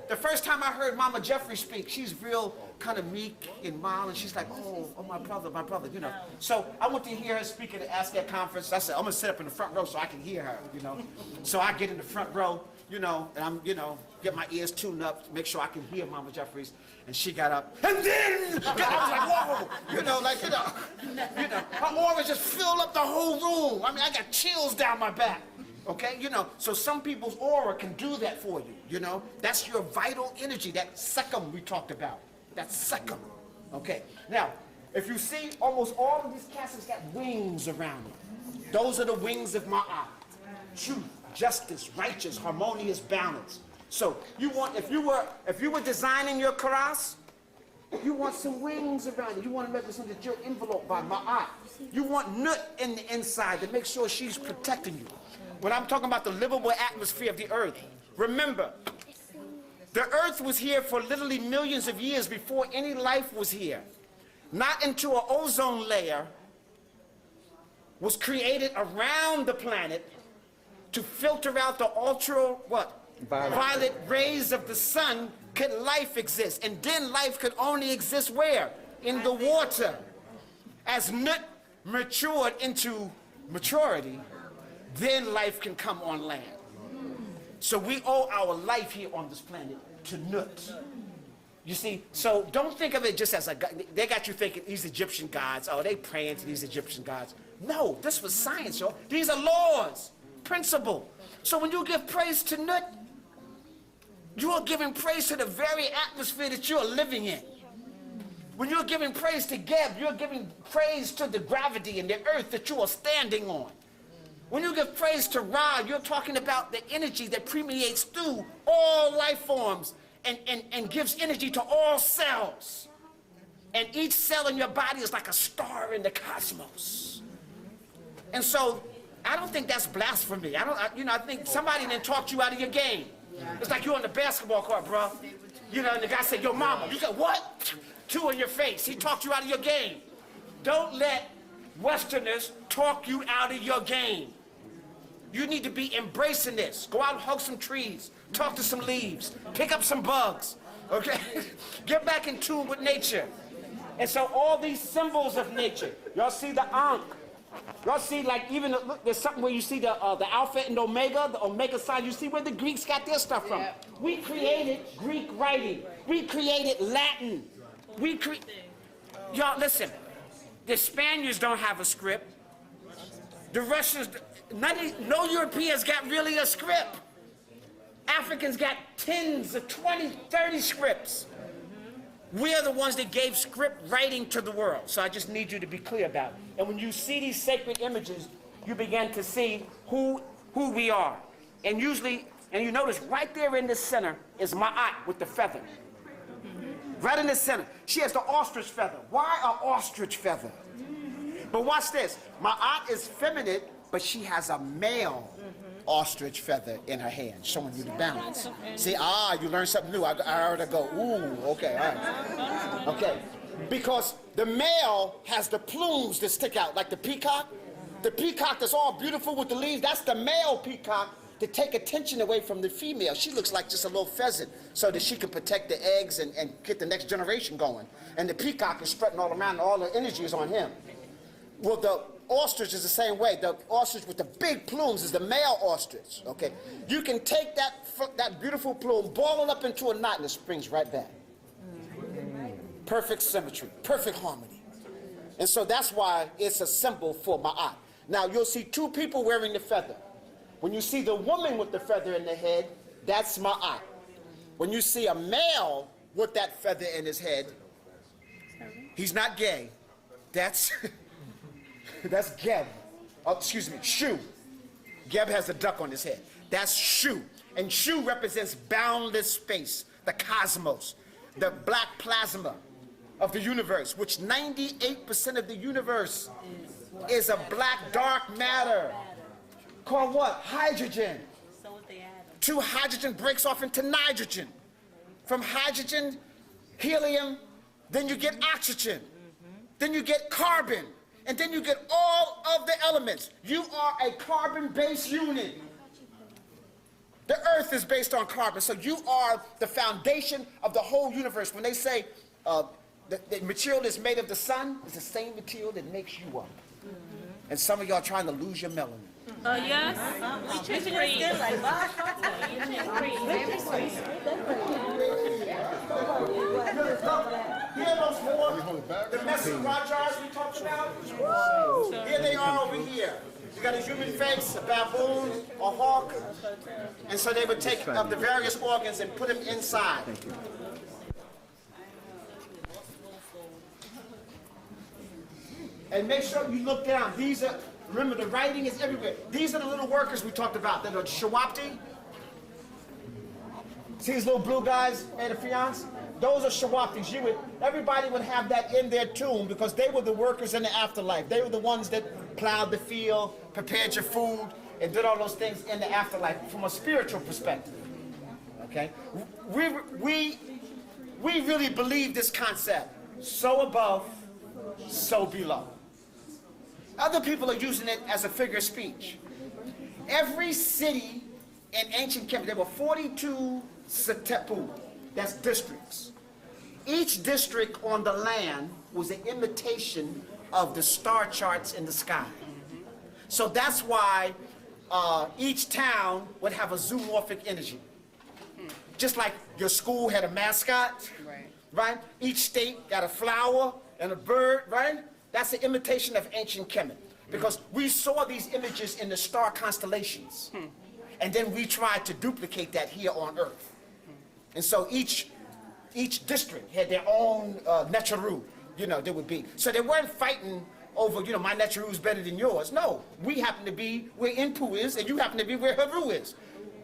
The first time I heard Mama Jeffrey speak, she's real kind of meek and mild, and she's like, oh, my brother, you know. So I went to hear her speak at the Ask That conference. I said, I'm gonna sit up in the front row so I can hear her, you know. So I get in the front row, you know, and I'm, you know, get my ears tuned up to make sure I can hear Mama Jeffries. And she got up, and then I was like, whoa, you know, like, you know, her aura just filled up the whole room. I mean, I got chills down my back. Okay, you know, so some people's aura can do that for you, you know. That's your vital energy, that sekam we talked about. That's sekam. Okay, now, if you see, almost all of these castles got wings around them. Those are the wings of Ma'at. Truth, justice, righteous, harmonious, balance. So you want, if you were designing your karas, you want some wings around you. You want to represent that you're enveloped by Ma'at. You want Nut in the inside to make sure she's protecting you. When I'm talking about the livable atmosphere of the earth, remember, the earth was here for literally millions of years before any life was here. Not until an ozone layer was created around the planet to filter out the violet rays of the sun could life exist. And then life could only exist where? In the water. As Nut matured into maturity, then life can come on land. So we owe our life here on this planet to Nut. You see, so don't think of it just as a god. They got you thinking these Egyptian gods, oh, they praying to these Egyptian gods. No, this was science, y'all. These are laws, principle. So when you give praise to Nut, you are giving praise to the very atmosphere that you are living in. When you're giving praise to Geb, you're giving praise to the gravity and the earth that you are standing on. When you give praise to Ra, you're talking about the energy that permeates through all life forms and gives energy to all cells. And each cell in your body is like a star in the cosmos. And so I don't think that's blasphemy. I think somebody then talked you out of your game. It's like you're on the basketball court, bro. You know, and the guy said, yo, mama. You said, what? 2 in your face. He talked you out of your game. Don't let Westerners talk you out of your game. You need to be embracing this. Go out and hug some trees, talk to some leaves, pick up some bugs, okay? Get back in tune with nature. And so all these symbols of nature, y'all see the Ankh. Y'all see, like, even, look, there's something where you see the Alpha and Omega, the Omega sign. You see where the Greeks got their stuff from. We created Greek writing. We created Latin. Y'all, listen. The Spaniards don't have a script. The Russians, no Europeans got really a script. Africans got tens of 20, 30 scripts. We are the ones that gave script writing to the world. So I just need you to be clear about it. And when you see these sacred images, you begin to see who we are. And usually, and you notice right there in the center is Ma'at with the feather. Right in the center. She has the ostrich feather. Why an ostrich feather? But watch this. Ma'at is feminine, but she has a male ostrich feather in her hand, showing you the balance. See, you learn something new. I heard her go, ooh, okay, all right. Okay, because the male has the plumes that stick out, like the peacock. The peacock that's all beautiful with the leaves, that's the male peacock to take attention away from the female. She looks like just a little pheasant so that she can protect the eggs and get the next generation going. And the peacock is strutting all around, and all the energy is on him. Well, the ostrich is the same way. The ostrich with the big plumes is the male ostrich, okay? You can take that beautiful plume, ball it up into a knot, and it springs right back. Perfect symmetry, perfect harmony. And so that's why it's a symbol for Ma'at. Now, you'll see two people wearing the feather. When you see the woman with the feather in the head, that's Ma'at. When you see a male with that feather in his head, he's not gay. That's that's Geb. Oh, excuse me, Shu. Geb has a duck on his head. That's Shu. And Shu represents boundless space, the cosmos, the black plasma of the universe, which 98% of the universe is a black dark matter called what? Hydrogen. Two hydrogen breaks off into nitrogen. From hydrogen, helium, then you get oxygen. Then you get carbon. And then you get all of the elements. You are a carbon-based unit. The earth is based on carbon. So you are the foundation of the whole universe. When they say the material that's made of the sun is the same material that makes you up. And some of y'all trying to lose your melanin. Yes. We check free. Here those four, the messy Rajars we talked about. Here they are over here. You got a human face, a baboon, a hawk. And so they would take the various organs and put them inside. And make sure you look down. These are, remember, the writing is everywhere. These are the little workers we talked about that are Shawapti. See these little blue guys made of fiance? Those are Shawaptis. Everybody would have that in their tomb because they were the workers in the afterlife. They were the ones that plowed the field, prepared your food, and did all those things in the afterlife from a spiritual perspective. Okay? We really believe this concept. So above, so below. Other people are using it as a figure of speech. Every city in ancient Kemet, there were 42 Setepu, that's districts. Each district on the land was an imitation of the star charts in the sky. So that's why each town would have a zoomorphic energy. Just like your school had a mascot, right? Each state got a flower and a bird, right? That's an imitation of ancient Kemet. Because we saw these images in the star constellations. And then we tried to duplicate that here on Earth. And so each district had their own Necharu, there would be. So they weren't fighting over, my Necharu is better than yours. No, we happen to be where Inpu is, and you happen to be where Haru is.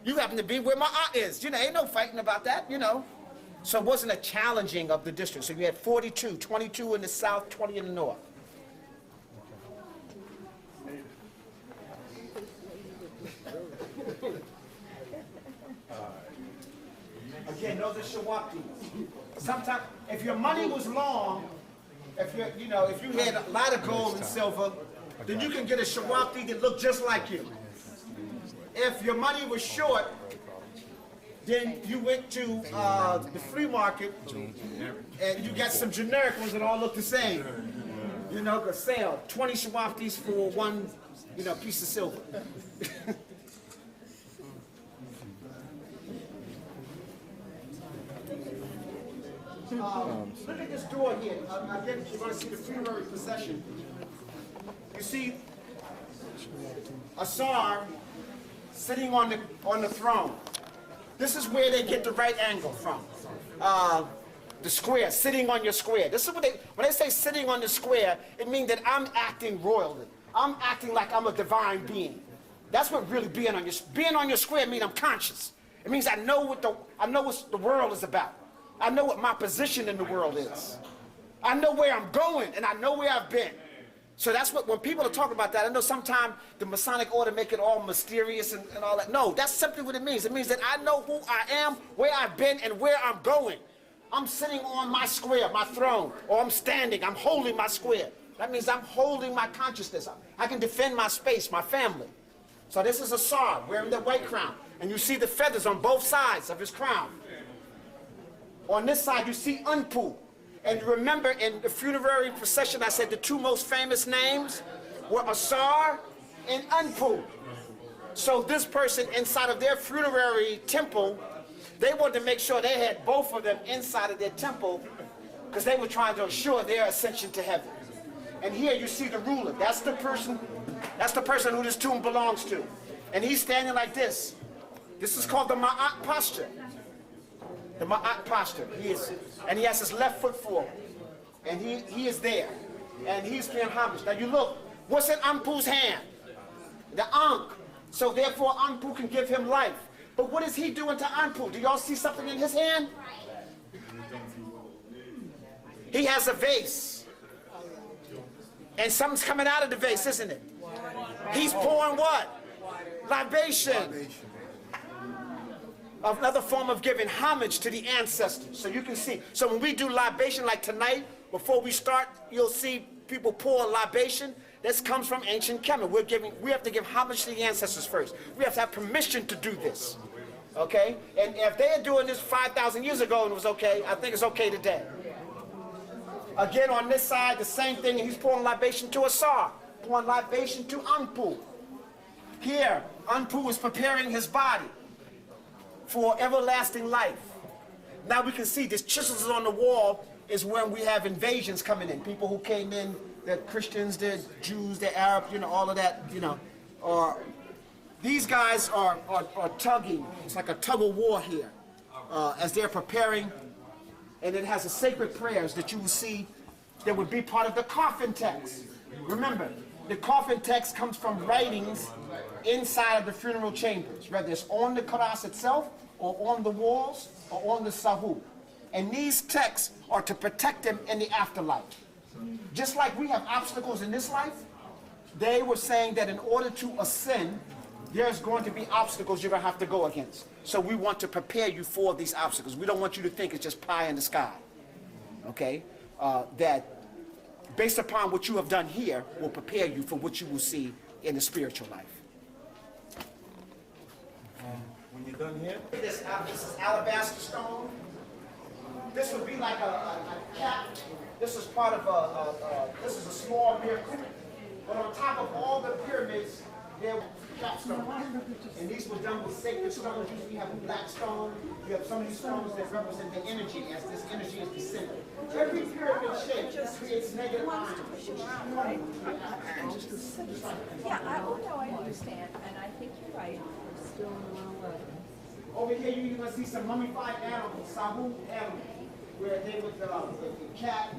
You happen to be where Ma'at is. Ain't no fighting about that, So it wasn't a challenging of the district. So you had 42, 22 in the south, 20 in the north. Again, those are Shawaptis. Sometimes, if your money was long, if you had a lot of gold and silver, then you can get a Shawapti that looked just like you. If your money was short, then you went to the flea market and you got some generic ones that all look the same. A sale, 20 Shawaptis for one, piece of silver. Look at this door here. Again, you're going to see the funerary procession. You see Asar sitting on the throne. This is where they get the right angle from. The square, sitting on your square. This is what when they say sitting on the square, it means that I'm acting royally. I'm acting like I'm a divine being. That's what really being on your square means I'm conscious. It means I know what the world is about. I know what my position in the world is. I know where I'm going, and I know where I've been. So that's what, when people are talking about that, I know sometimes the Masonic order make it all mysterious and all that. No, that's simply what it means. It means that I know who I am, where I've been, and where I'm going. I'm sitting on my square, my throne, or I'm standing, I'm holding my square. That means I'm holding my consciousness. I can defend my space, my family. So this is a Sar wearing the white crown. And you see the feathers on both sides of his crown. On this side, you see Unpu. And remember, in the funerary procession, I said the two most famous names were Asar and Unpu. So this person inside of their funerary temple, they wanted to make sure they had both of them inside of their temple because they were trying to assure their ascension to heaven. And here you see the ruler. That's the person who this tomb belongs to. And he's standing like this. This is called the Ma'at posture. The Ma'at posture. And he has his left foot forward. And he is there. And he's paying homage. Now you look, what's in Anpu's hand? The Ankh. So therefore Anpu can give him life. But what is he doing to Anpu? Do y'all see something in his hand? He has a vase. And something's coming out of the vase, isn't it? He's pouring what? Libation. Another form of giving homage to the ancestors. So you can see. So when we do libation like tonight, before we start, you'll see people pour libation. This comes from ancient Kemet. We have to give homage to the ancestors first. We have to have permission to do this. Okay? And if they are doing this 5,000 years ago and it was okay, I think it's okay today. Again, on this side, the same thing, and he's pouring libation to Asar, pouring libation to Anpu. Here, Anpu is preparing his body for everlasting life. Now we can see this chisels on the wall is when we have invasions coming in. People who came in, they're Christians, they're Jews, they're Arab, you know, all of that, you know. These guys are tugging. It's like a tug of war here as they're preparing. And it has the sacred prayers that you will see that would be part of the coffin text. Remember, the coffin text comes from writings inside of the funeral chambers, whether it's on the Karas itself, or on the walls, or on the Sahu. And these texts are to protect them in the afterlife. Just like we have obstacles in this life, they were saying that in order to ascend, there's going to be obstacles you're going to have to go against. So we want to prepare you for these obstacles. We don't want you to think it's just pie in the sky. Okay? That based upon what you have done here will prepare you for what you will see in the spiritual life. When you're done here, This is alabaster stone. This would be like a cap. This is part of this is a small miracle. But on top of all the pyramids, there were capstones. And these were done with sacred stones. Usually you have a black stone. You have some of these stones that represent the energy as this energy is descending. Every pyramid shape creates negative ions. Yeah, I understand, and I think you're right. We're still in the wrong way. Over here you're going to see some mummified animals, Sahu animals, where they would, the cat.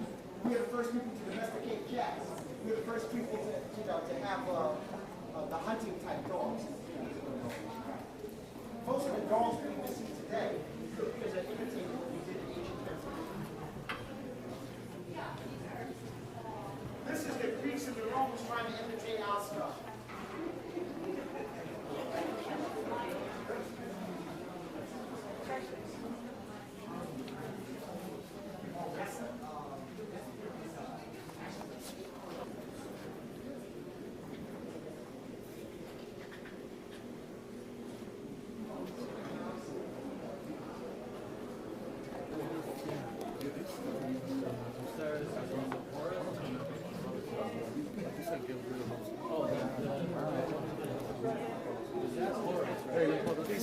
We are the first people to domesticate cats. We are the first people to have the hunting type dogs. Most of the dogs that we see today, because they're imitating what we did in ancient times. This is the Greeks and the Romans trying to imitate our stuff.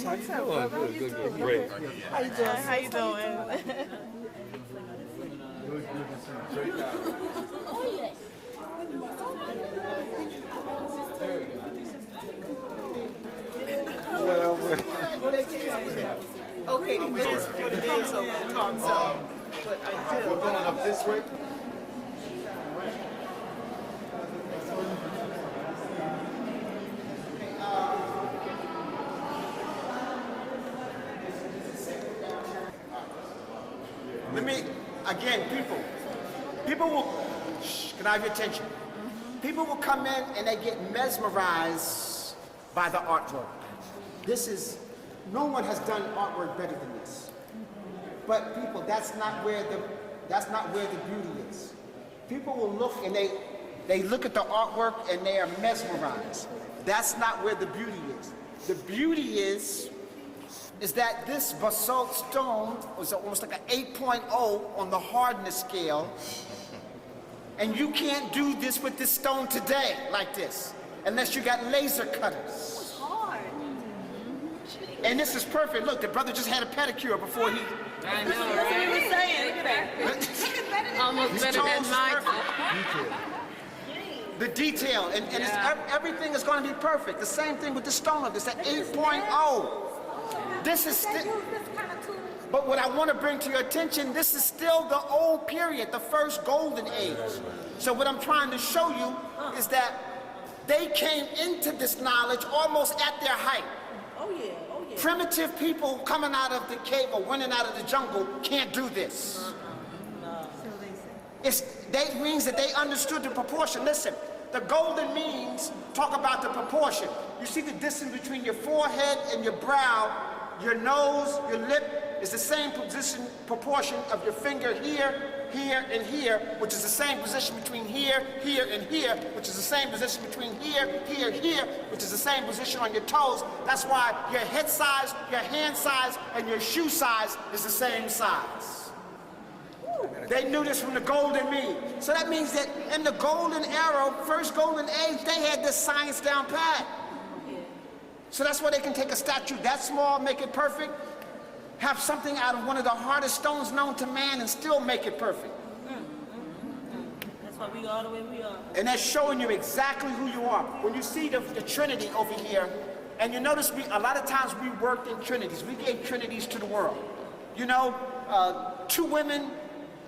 How you doing? Good. Great. How you doing? How you doing? Okay, this is for the days of talk, so, but I do. we're going up this way. Let me, again, people will, can I have your attention? People will come in and they get mesmerized by the artwork. No one has done artwork better than this. But people, that's not where the beauty is. People will look and they look at the artwork and they are mesmerized. That's not where the beauty is. The beauty is that this basalt stone was almost like an 8.0 on the hardness scale. And you can't do this with this stone today like this, unless you got laser cutters. It's hard. And this is perfect. Look, the brother just had a pedicure before he... I know, that's what he was saying. Look at that. Almost better than mine. The detail, and everything is going to be perfect. The same thing with the stone. It's at 8.0. This is still... But what I want to bring to your attention, this is still the old period, the first golden age. So what I'm trying to show you is that they came into this knowledge almost at their height. Oh yeah, oh yeah. Primitive people coming out of the cave or running out of the jungle can't do this. That means that they understood the proportion. Listen, the golden means talk about the proportion. You see the distance between your forehead and your brow, your nose, your lip, is the same proportion of your finger here, here, and here, which is the same position between here, here, and here, which is the same position between here, here, here, which is the same position on your toes. That's why your head size, your hand size, and your shoe size is the same size. They knew this from the golden mean. So that means that in the golden era, first golden age, they had this science down pat. So that's why they can take a statue that small, make it perfect, have something out of one of the hardest stones known to man and still make it perfect. That's why we are the way we are. And that's showing you exactly who you are. When you see the Trinity over here, and you notice a lot of times we worked in Trinities. We gave Trinities to the world. You know, 2 women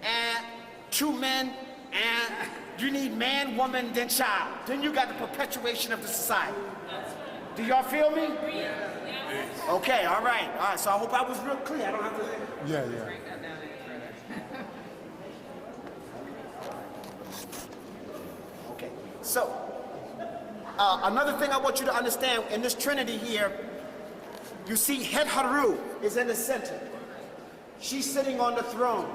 and 2 men, and you need man, woman, then child. Then you got the perpetuation of the society. Do y'all feel me? Okay, all right. All right, so I hope I was real clear. I don't have to... Yeah. Okay, so another thing I want you to understand in this Trinity here, you see Het Haru is in the center. She's sitting on the throne.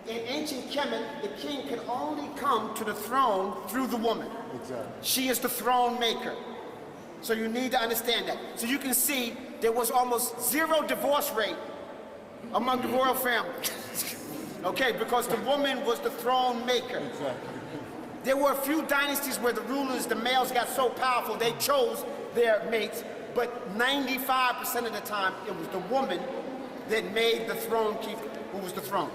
In ancient Kemet, the king could only come to the throne through the woman. Exactly. She is the throne maker. So you need to understand that. So you can see there was almost 0 divorce rate among the royal family. Okay, because the woman was the throne maker. Exactly. There were a few dynasties where the rulers, the males got so powerful they chose their mates, but 95% of the time it was the woman that made the throne keep who was the throne,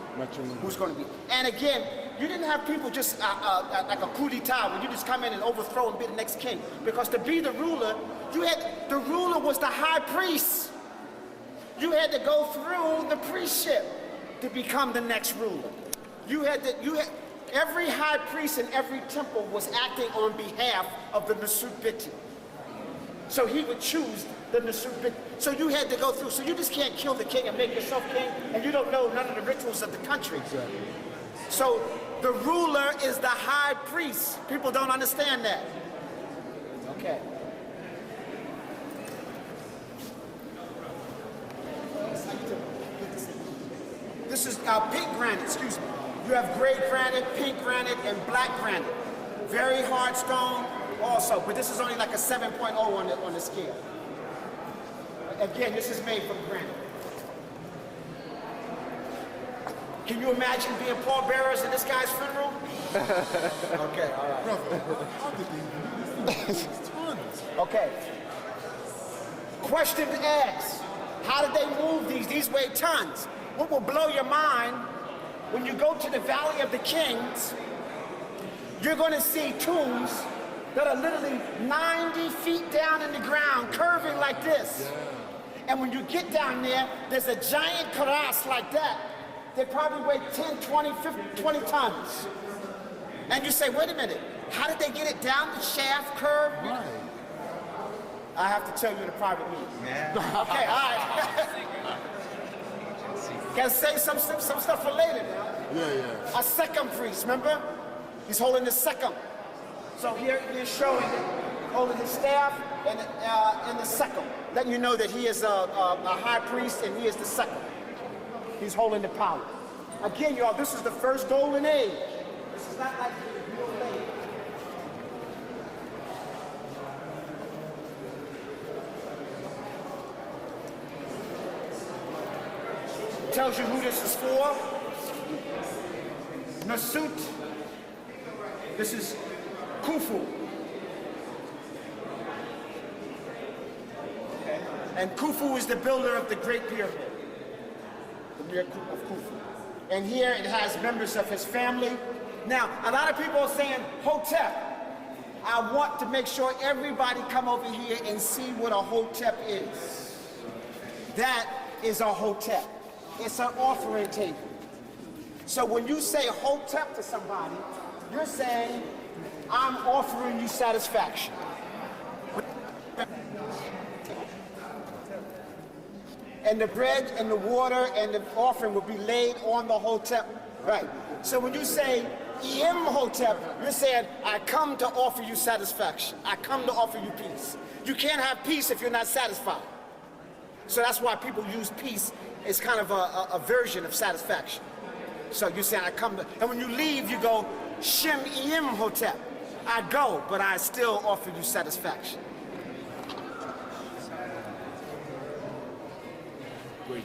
who's going to be. And again, you didn't have people just like a coup d'etat where you just come in and overthrow and be the next king. Because to be the ruler, the ruler was the high priest. You had to go through the priestship to become the next ruler. Every high priest in every temple was acting on behalf of the Nasut Biti. So he would choose the Nasut Biti. So you had to go through. So you just can't kill the king and make yourself king, and you don't know none of the rituals of the country. Exactly. So the ruler is the high priest. People don't understand that. Okay. This is pink granite, excuse me. You have gray granite, pink granite, and black granite. Very hard stone also, but this is only like a 7.0 on the scale. Again, this is made from granite. Can you imagine being pallbearers at this guy's funeral? Okay, all right. Okay. Question asked, how did they move these? These weigh tons. What will blow your mind, when you go to the Valley of the Kings, you're going to see tombs that are literally 90 feet down in the ground, curving like this. Yeah. And when you get down there, there's a giant karass like that. They probably weigh 10, 20, 50, 20 tons. And you say, wait a minute, how did they get it down the shaft curve? Right. I have to tell you in a private meeting. Yeah. Okay, all right. Gotta say some stuff for later now. Yeah. A second priest, remember? He's holding the second. So here he is showing it, holding his staff and the sickle, letting you know that he is a high priest and he is the sickle. He's holding the power. Again, y'all, this is the first golden age. This is not like the Middle Age. Tells you who this is for. Nasut. This is Khufu. And Khufu is the builder of the Great Pyramid. The Pyramid of Khufu. And here it has members of his family. Now, a lot of people are saying, Hotep. I want to make sure everybody come over here and see what a Hotep is. That is a Hotep. It's an offering table. So when you say Hotep to somebody, you're saying, I'm offering you satisfaction. And the bread and the water and the offering will be laid on the Hotep. Right. So when you say Im Hotep, you're saying, I come to offer you satisfaction. I come to offer you peace. You can't have peace if you're not satisfied. So that's why people use peace as kind of a version of satisfaction. So you're saying, I come to, and when you leave, you go, Shem Im Hotep. I go, but I still offer you satisfaction. Great.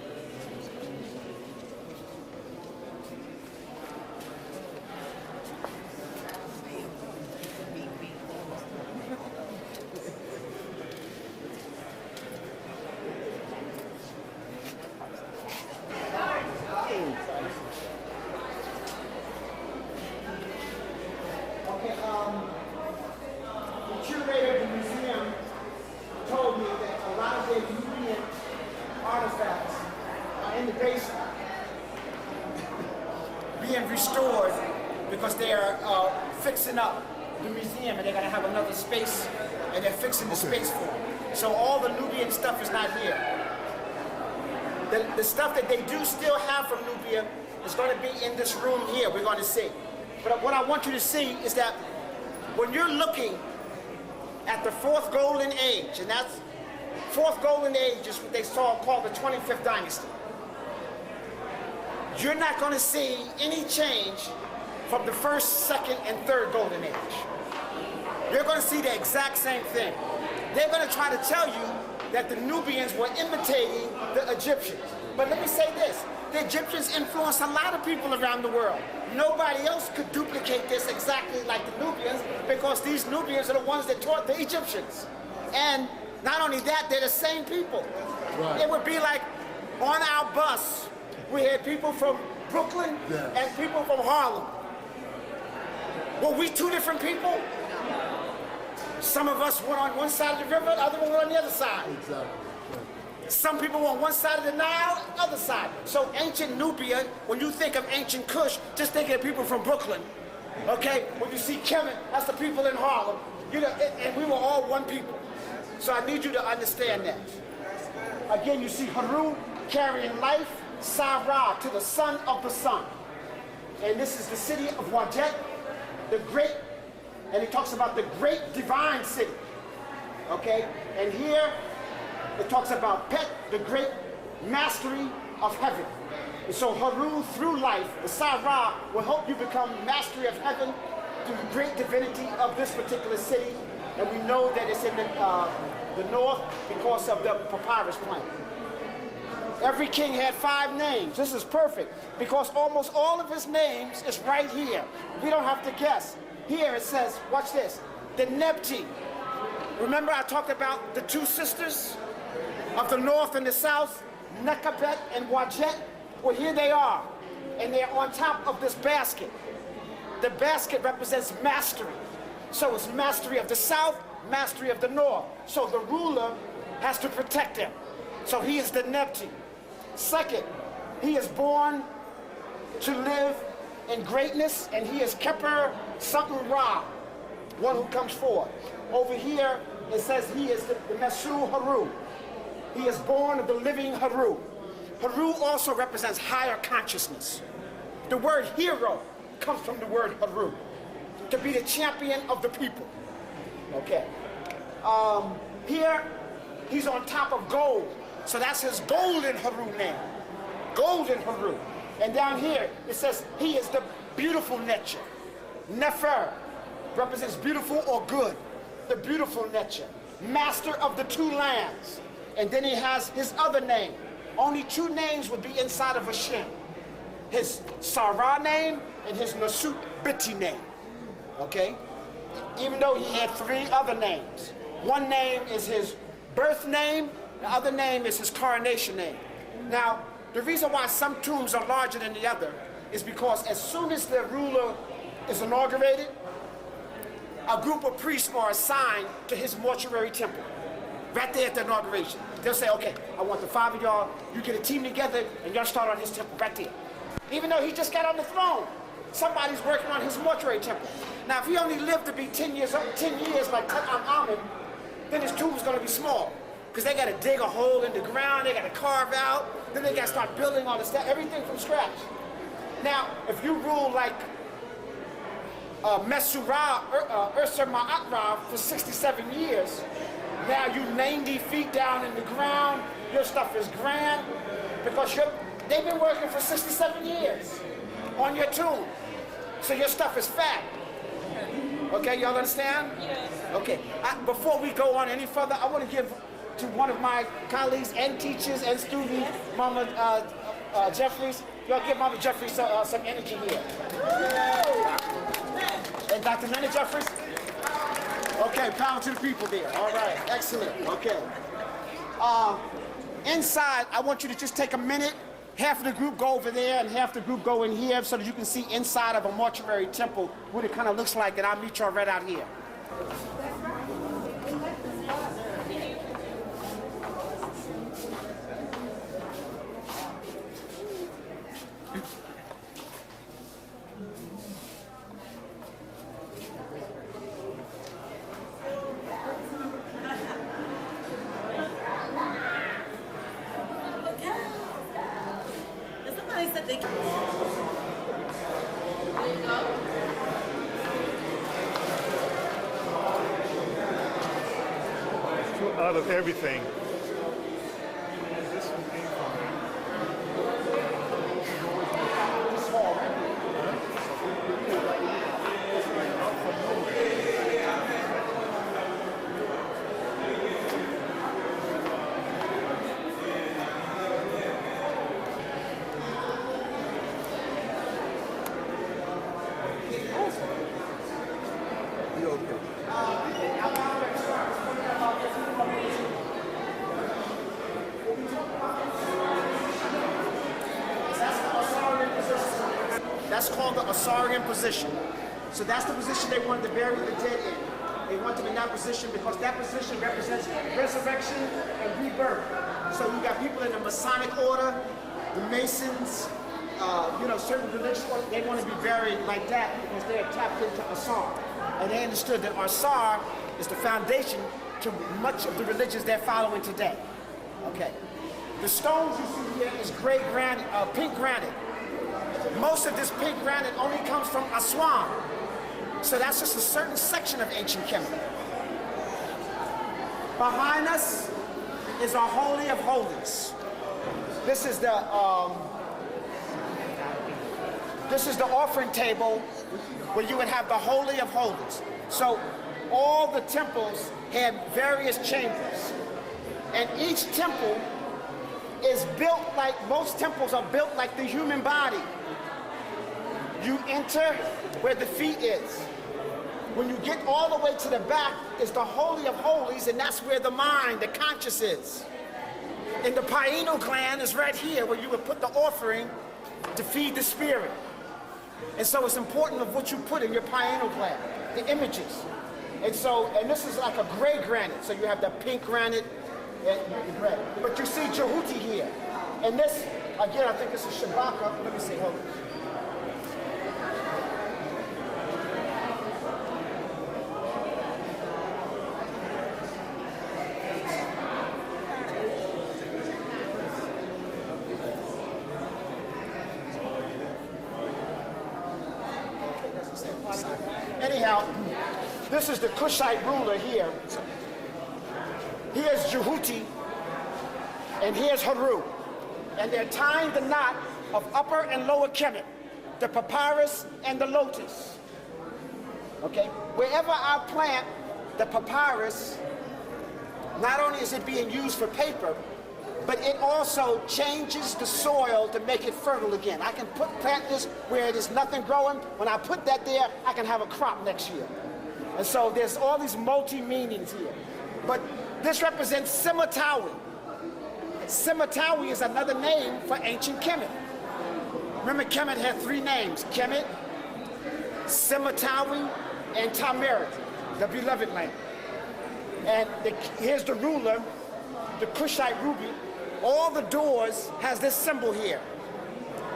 The curator of the museum told me that a lot of the Nubian artifacts are in the basement being restored because they are fixing up the museum and they're going to have another space and they're fixing the space for it. So all the Nubian stuff is not here. The stuff that they do still have from Nubia is going to be in this room here, we're going to see. But what I want you to see is that when you're looking at the fourth golden age, and that's fourth golden age is what they call the 25th dynasty. You're not going to see any change from the first, second, and third golden age. You're going to see the exact same thing. They're going to try to tell you that the Nubians were imitating the Egyptians. But let me say this, the Egyptians influenced a lot of people around the world. Nobody else could duplicate this exactly like the Nubians because these Nubians are the ones that taught the Egyptians. And not only that, they're the same people. Right. It would be like on our bus, we had people from Brooklyn and people from Harlem. Were we two different people? Some of us went on one side of the river, the other one went on the other side. Exactly. Some people were on one side of the Nile, other side. So ancient Nubia, when you think of ancient Kush, just think of people from Brooklyn. Okay? When you see Kemet, that's the people in Harlem. You know, and we were all one people. So I need you to understand that. Again, you see Haru carrying life, Sarah to the son of the sun. And this is the city of Wajet, the great, and it talks about the great divine city. Okay? And here, it talks about Pet, the great mastery of heaven. And so Haru, through life, the Sarah, will help you become mastery of heaven through the great divinity of this particular city. And we know that it's in the north because of the papyrus plant. Every king had 5 names. This is perfect because almost all of his names is right here. We don't have to guess. Here it says, watch this, the Nebti. Remember I talked about the 2 sisters of the north and the south, Nekabet and Wajet? Well, here they are, and they're on top of this basket. The basket represents mastery. So it's mastery of the south, mastery of the north. So the ruler has to protect them. So he is the Nebti. Second, he is born to live in greatness, and he is Keper something Ra, one who comes forth. Over here, it says he is the Meshu Haru. He is born of the living Haru. Haru also represents higher consciousness. The word hero comes from the word Haru. to be the champion of the people. Okay. Here, he's on top of gold. So that's his golden Haru name. Golden Haru. And down here, it says he is the beautiful Necha. Nefer represents beautiful or good. The beautiful Necha. Master of the two lands. And then he has his other name. Only two names would be inside of Hashem. His Sarah name and his Nasut Biti name. Okay? Even though he had three other names. One name is his birth name, the other name is his coronation name. Now, the reason why some tombs are larger than the other is because as soon as the ruler is inaugurated, a group of priests are assigned to his mortuary temple, right there at the inauguration. They'll say, okay, I want the five of y'all, you get a team together, and y'all start on his temple right there. Even though he just got on the throne, somebody's working on his mortuary temple. Now, if he only lived to be 10 years like Tutankhamun, then his tomb's gonna be small. Because they gotta dig a hole in the ground, they gotta carve out, then they gotta start building all this stuff, everything from scratch. Now, if you rule like Mesurah, Ursa Ma'atra for 67 years, now you 90 feet down in the ground, your stuff is grand, because they've been working for 67 years on your tomb. So your stuff is fat. Okay, y'all understand? Yes. Okay, before we go on any further, I want to give to one of my colleagues and teachers and students, Mama Jeffries. Y'all give Mama Jeffries some energy here. And Dr. Nana Jeffries? Okay, power to the people there. All right, excellent. Okay. Inside, I want you to just take a minute. Half of the group go over there and half the group go in here so that you can see inside of a mortuary temple what it kind of looks like, and I'll meet y'all right out here. Out of everything. That's called the Asarian position. So that's the position they wanted to bury the dead in. They want them in that position because that position represents resurrection and rebirth. So you got people in the Masonic order, the Masons, certain religious orders, they want to be buried like that because they're tapped into Asar. And they understood that Asar is the foundation to much of the religions they're following today. Okay. The stones you see here is gray granite, pink granite. Most of this pink granite only comes from Aswan. So that's just a certain section of ancient Kemet. Behind us is our Holy of Holies. This is the offering table where you would have the Holy of Holies. So all the temples had various chambers. And each temple is built like, most temples are built like the human body. You enter where the feet is. When you get all the way to the back is the Holy of Holies, and that's where the mind, the conscious is. And the pineal gland is right here where you would put the offering to feed the spirit. And so it's important of what you put in your pineal gland, the images. And this is like a gray granite. So you have the pink granite and the gray. But you see Jehuti here. And this, again, I think this is Shabaka. Let me see, hold on. anyhow, this is the Cushite ruler here. Here's Jehuti, and here's Haru. And they're tying the knot of Upper and Lower Kemet, the papyrus and the lotus. Okay? Wherever I plant the papyrus, not only is it being used for paper, but it also changes the soil to make it fertile again. I can plant this where there's nothing growing. When I put that there, I can have a crop next year. And so there's all these multi-meanings here. But this represents Simatawi. Simatawi is another name for ancient Kemet. Remember, Kemet had three names: Kemet, Simatawi, and Tamirit, the beloved land. And here's the ruler, the Cushite ruby. All the doors has this symbol here.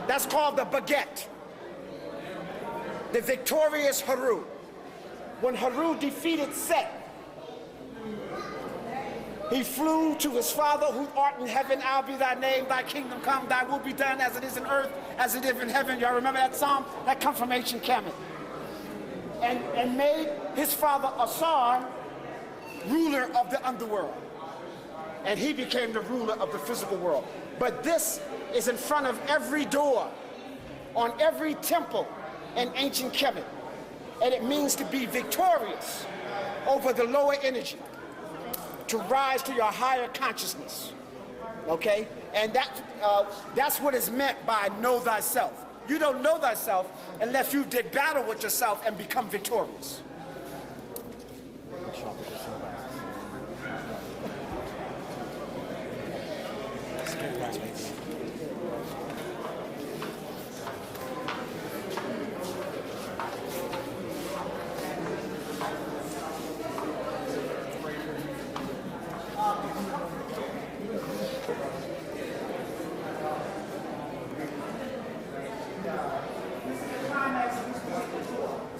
That's called the baguette. The victorious Haru. When Haru defeated Set, he flew to his father who art in heaven. I'll be thy name, thy kingdom come, thy will be done as it is in earth, as it is in heaven. Y'all remember that psalm? That comes from ancient Kemet. And made his father Asar ruler of the underworld. And he became the ruler of the physical world. But this is in front of every door, on every temple in ancient Kemet. And it means to be victorious over the lower energy, to rise to your higher consciousness. Okay? And that's what is meant by know thyself. You don't know thyself unless you did battle with yourself and become victorious.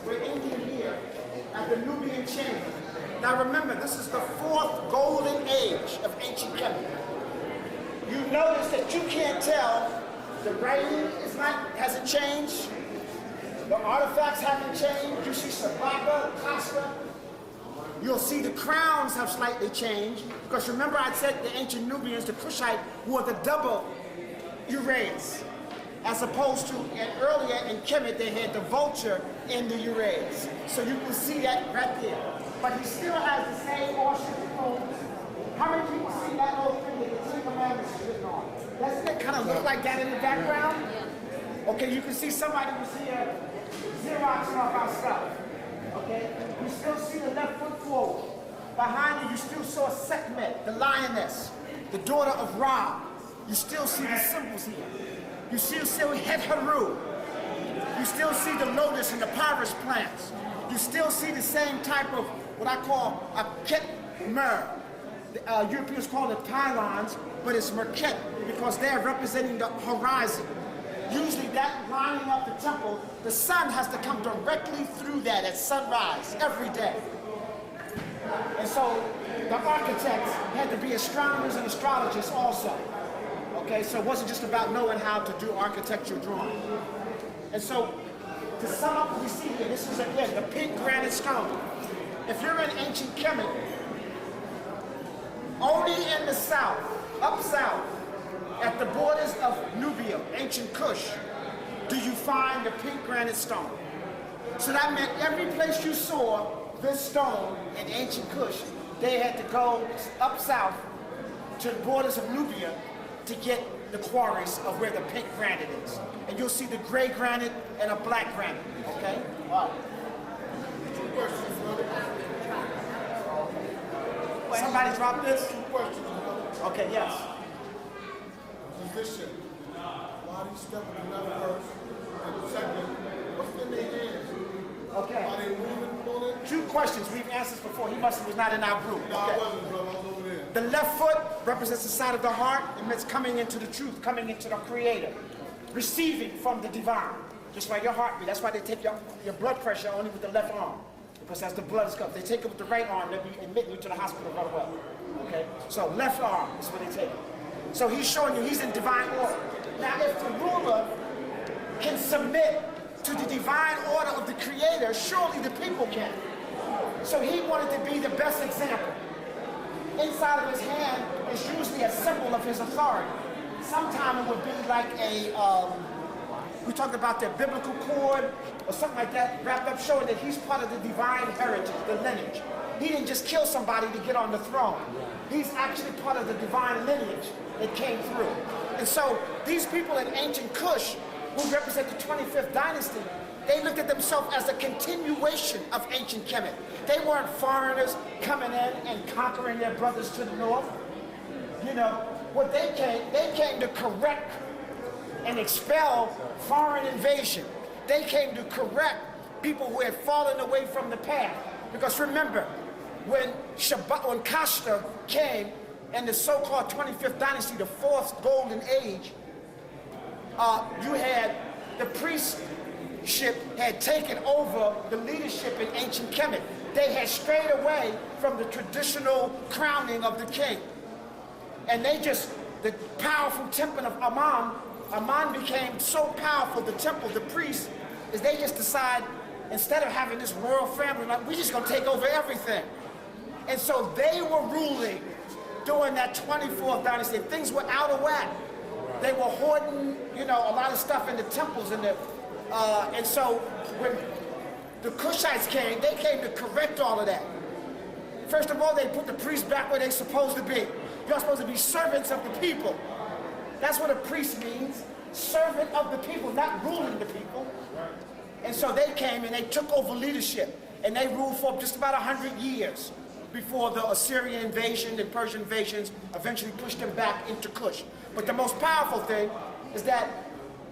We're ending here at the Nubian chamber. Now remember, this is the fourth golden age of ancient Kemet. You notice that you can't tell the writing hasn't changed, the artifacts haven't changed. You see Sabaka, Casca. You'll see the crowns have slightly changed, because remember I said the ancient Nubians, the Kushite, wore the double uraeus, as opposed to earlier in Kemet they had the vulture in the uraeus. So you can see that right there. But he still has the same Orship clothes. How many people see that little thing that the Ten Commandments is written on? Doesn't it kind of look like that in the background? Okay, you can see somebody was here Xeroxing off our stuff. Okay? You still see the left foot forward. Behind you, you still saw Sekhmet, the lioness, the daughter of Ra. You still see the symbols here. You still see Het Haru. You still see the lotus and the papyrus plants. You still see the same type of what I call a ket mer. Europeans call it pylons, but it's merket because they're representing the horizon. Usually that lining up the temple, the sun has to come directly through that at sunrise every day. And so the architects had to be astronomers and astrologists also. Okay, so it wasn't just about knowing how to do architectural drawing. And so to sum up what we see here, this is again the pink granite stone. If you're in ancient Kemet, only in the south, up south, at the borders of Nubia, ancient Kush, do you find the pink granite stone. So that meant every place you saw this stone in ancient Kush, they had to go up south to the borders of Nubia to get the quarries of where the pink granite is. And you'll see the gray granite and a black granite, okay? All right. Somebody dropped this? Okay, yes. Position. Why do you step in another verse? And second, what's in their hands? Okay. Are they moving on it? Two questions. We've answered before. He was not in our group. No, Okay. I wasn't, brother. I was over there. The left foot represents the side of the heart. It means coming into the truth, coming into the Creator, receiving from the divine, just like your heartbeat. That's why they take your blood pressure only with the left arm, because that's the blood is coming. They take it with the right arm, they'll be admitting you to the hospital right away. Okay? So left arm is what they take. So he's showing you he's in divine order. Now, if the ruler can submit to the divine order of the Creator, surely the people can. So he wanted to be the best example. Inside of his hand is usually a symbol of his authority. Sometimes it would be like a, we talked about the biblical cord or something like that, wrapped up showing that he's part of the divine heritage, the lineage. He didn't just kill somebody to get on the throne. He's actually part of the divine lineage that came through. And so these people in ancient Kush, who represent the 25th dynasty, they looked at themselves as a continuation of ancient Kemet. They weren't foreigners coming in and conquering their brothers to the north. You know, what they came to correct and expel foreign invasion. They came to correct people who had fallen away from the path. Because remember, when Kashta came and the so-called 25th dynasty, the fourth golden age, you had the priestship had taken over the leadership in ancient Kemet. They had strayed away from the traditional crowning of the king. And they just, the powerful temple of Amun became so powerful, the temple, the priests, is they just decide, instead of having this royal family, like, we're just gonna take over everything. And so they were ruling during that 24th dynasty. Things were out of whack. They were hoarding, you know, a lot of stuff in the temples and so when the Kushites came, they came to correct all of that. First of all, they put the priests back where they're supposed to be. You're supposed to be servants of the people. That's what a priest means, servant of the people, not ruling the people. And so they came and they took over leadership, and they ruled for just about 100 years before the Assyrian invasion and Persian invasions eventually pushed them back into Kush. But the most powerful thing is that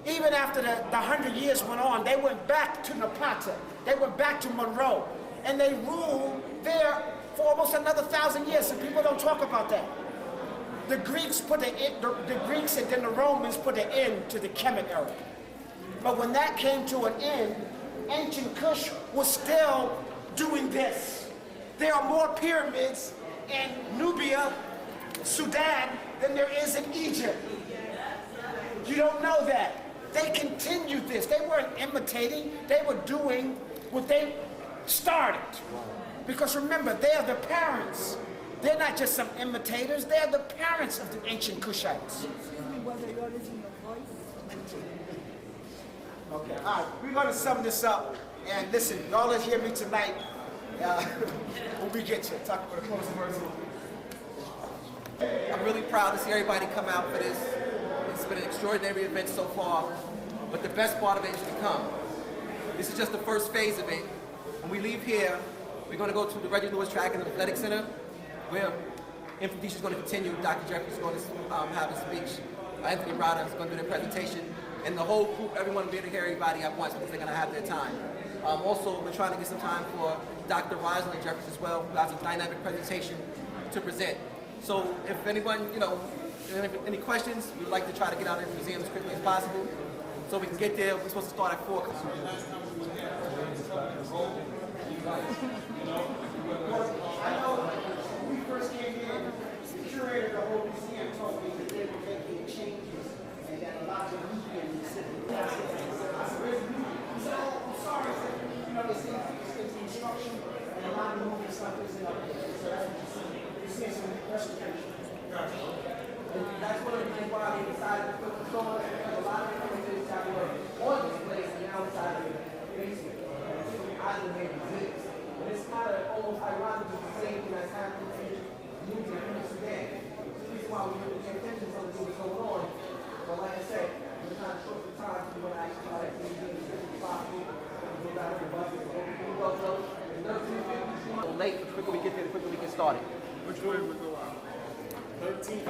even after the 100 years went on, they went back to Napata, they went back to Monroe, and they ruled there for almost another 1,000 years, and people don't talk about that. The Greeks the Greeks and then the Romans put an end to the Kemet era. But when that came to an end, ancient Kush was still doing this. There are more pyramids in Nubia, Sudan, than there is in Egypt. You don't know that. They continued this. They weren't imitating. They were doing what they started. Because remember, they are the parents. They're not just some imitators. They're the parents of the ancient Kushites. Okay, all right, we're going to sum this up. And listen, y'all that hear me tonight, when we get you, talk about a closing words. I'm really proud to see everybody come out for this. It's been an extraordinary event so far, but the best part of it is to come. This is just the first phase of it. When we leave here, we're going to go to the Reggie Lewis Track and Athletic Center, where Mfundishi is going to continue. Dr. Jeffrey is going to have a speech. Anthony Browder is going to do their presentation. And the whole group, everyone will be able to hear everybody at once because they're going to have their time. Also, we're trying to get some time for Dr. Rosalind Jeffries as well, who has a dynamic presentation to present. So if anyone, you know, any questions, we'd like to try to get out of the museum as quickly as possible so we can get there. We're supposed to start at 4 o'clock. I know when we first came in, the curator of the whole museum told me that they were making changes and that a lot of the weekends said, I said, where's the movie? He said, oh, I'm sorry. I said, you know, they said it's the instruction and a lot of the movie stuff isn't up there. So that's what you see. You're seeing some restoration. That's one of the reasons why we decided to put the stores, because a lot of the images that were on display are now inside of the basement. I didn't make exist. But it's kind of almost ironic to the same thing that's happening in the music in Sudan. The reason why we really pay attention to what's going on. But like I said, we're trying to short the time so we want to actually try to do it as quickly as possible. Go down to the buses, late, the quicker we get there, the quicker we get started. Which way we go out? 13.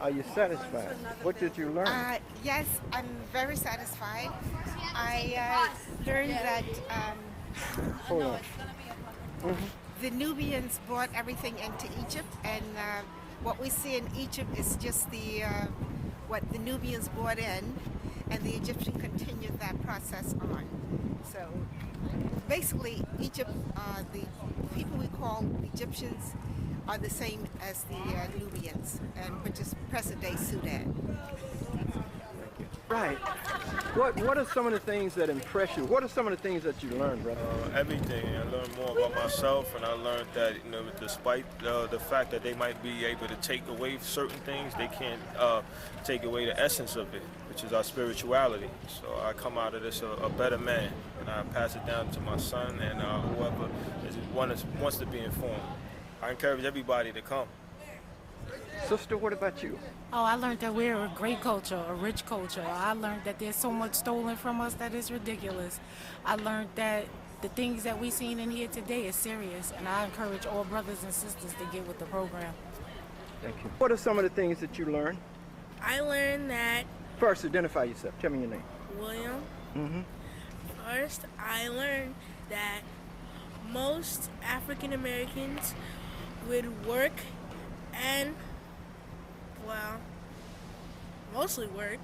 Are you satisfied? What did you learn? Yes, I'm very satisfied. I learned that Hold on. the Nubians brought everything into Egypt, and what we see in Egypt is just the what the Nubians brought in, and the Egyptian continued that process on. So basically, Egypt, the people we call Egyptians are the same as the Nubians, and which is present-day Sudan. Right. What are some of the things that impress you? What are some of the things that you learned, brother? Everything. I learned more about myself, and I learned that, you know, despite the fact that they might be able to take away certain things, they can't take away the essence of it, which is our spirituality. So I come out of this a better man, and I pass it down to my son and whoever wants to be informed. I encourage everybody to come. Sister, what about you? Oh, I learned that we're a great culture, a rich culture. I learned that there's so much stolen from us that is ridiculous. I learned that the things that we've seen in here today is serious, and I encourage all brothers and sisters to get with the program. Thank you. What are some of the things that you learned? I learned that... First, identify yourself. Tell me your name. William. Mm-hmm. First, I learned that most African Americans would work and, well, mostly work.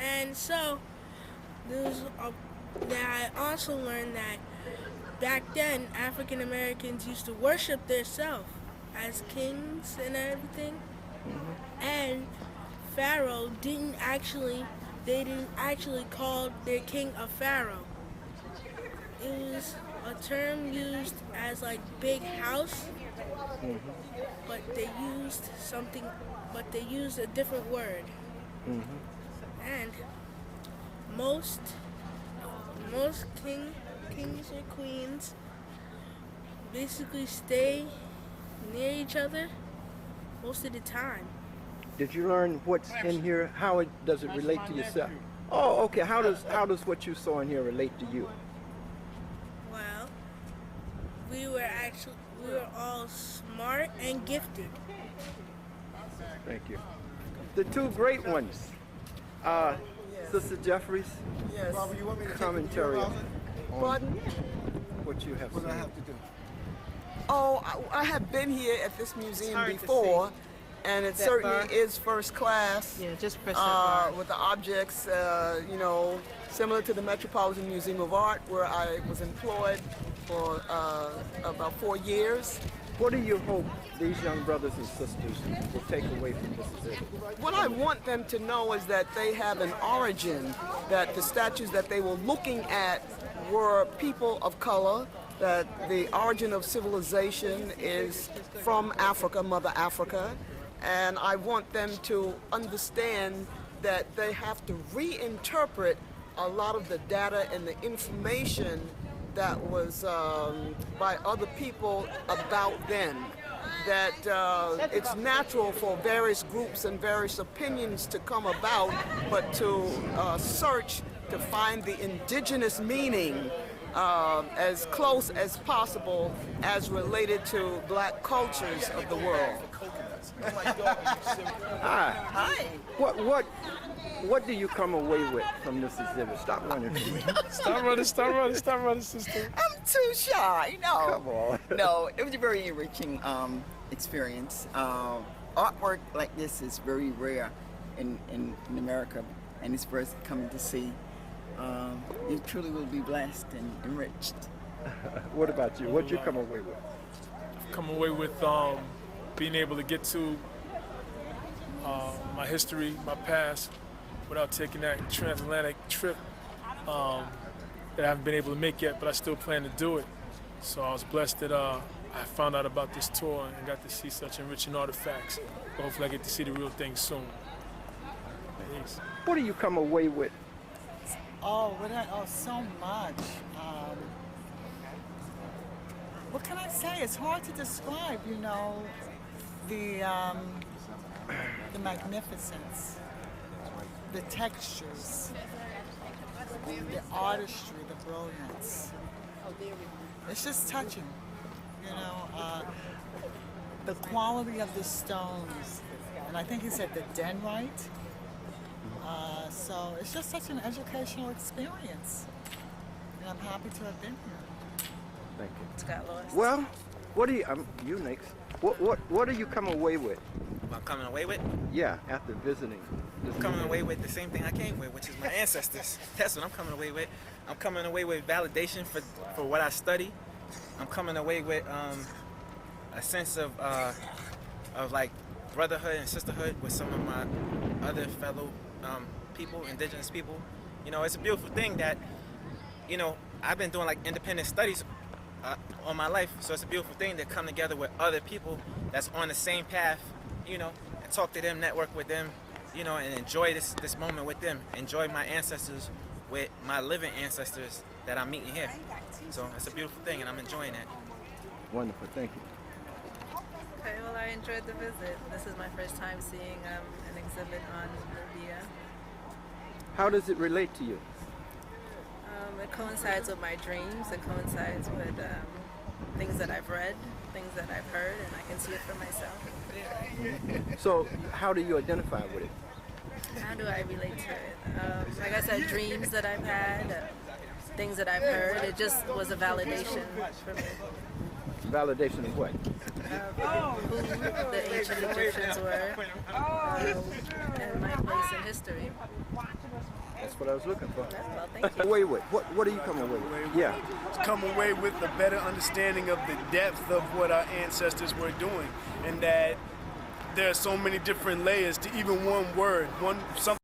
And so, that I also learned that back then, African Americans used to worship themselves as kings and everything. Mm-hmm. And Pharaoh didn't actually call their king a pharaoh. It was a term used as like big house, but they used a different word. And most kings or queens basically stay near each other most of the time. Did you learn what's in here? How does it relate to yourself? Oh, okay. How does what you saw in here relate to you? Well, we were all smart and gifted. Thank you. The two great ones, Sister Jeffries. Yes. Robert, you want me to commentary on Pardon? what you have What do I seen. have to do? Oh, I have been here at this museum before, and it certainly is first class. Yeah, just press that bar. With the objects, you know, similar to the Metropolitan Museum of Art, where I was employed for about 4 years. What do you hope these young brothers and sisters will take away from this exhibit? What I want them to know is that they have an origin, that the statues that they were looking at were people of color, that the origin of civilization is from Africa, Mother Africa, and I want them to understand that they have to reinterpret a lot of the data and the information that was by other people about them. That it's natural for various groups and various opinions to come about, but to search to find the indigenous meaning as close as possible as related to black cultures of the world. Hi. What do you come away with from this exhibit? Stop running from me. Stop running, sister. I'm too shy, no. Come on. No, it was a very enriching experience. Artwork like this is very rare in America, and it's worth coming to see. You truly will be blessed and enriched. What about you? What'd you come away with? I've come away with being able to get to my history, my past, without taking that transatlantic trip that I haven't been able to make yet, but I still plan to do it. So I was blessed that I found out about this tour and got to see such enriching artifacts. But hopefully I get to see the real thing soon. Peace. What do you come away with? So much. What can I say? It's hard to describe, you know, the magnificence, the textures, the artistry, the brilliance. It's just touching, you know. The quality of the stones, and I think he said the Denrite. So it's just such an educational experience, and I'm happy to have been here. Thank you. It's got lost. Well, what do you? You next. What do you come away with? I'm coming away with? Yeah, after visiting. I'm coming away with the same thing I came with, which is my ancestors. That's what I'm coming away with. I'm coming away with validation for what I study. I'm coming away with a sense of like brotherhood and sisterhood with some of my other fellow people, indigenous people. You know, it's a beautiful thing that, you know, I've been doing like independent studies all my life, so it's a beautiful thing to come together with other people that's on the same path, you know, and talk to them, network with them, you know, and enjoy this moment with them, enjoy my ancestors with my living ancestors that I'm meeting here. So it's a beautiful thing, and I'm enjoying it. Wonderful, thank you. Okay, well, I enjoyed the visit. This is my first time seeing an exhibit on Nubia. How does it relate to you? It coincides with my dreams. It coincides with things that I've read, things that I've heard, and I can see it for myself. So, how do you identify with it? How do I relate to it? Like I said, dreams that I've had, things that I've heard. It just was a validation for me. Validation of what? Who the ancient Egyptians were, and my place in history. That's what I was looking for. Well, thank you. Away with? What are you coming away with? Yeah. Come away with a better understanding of the depth of what our ancestors were doing, and that there are so many different layers to even one word, something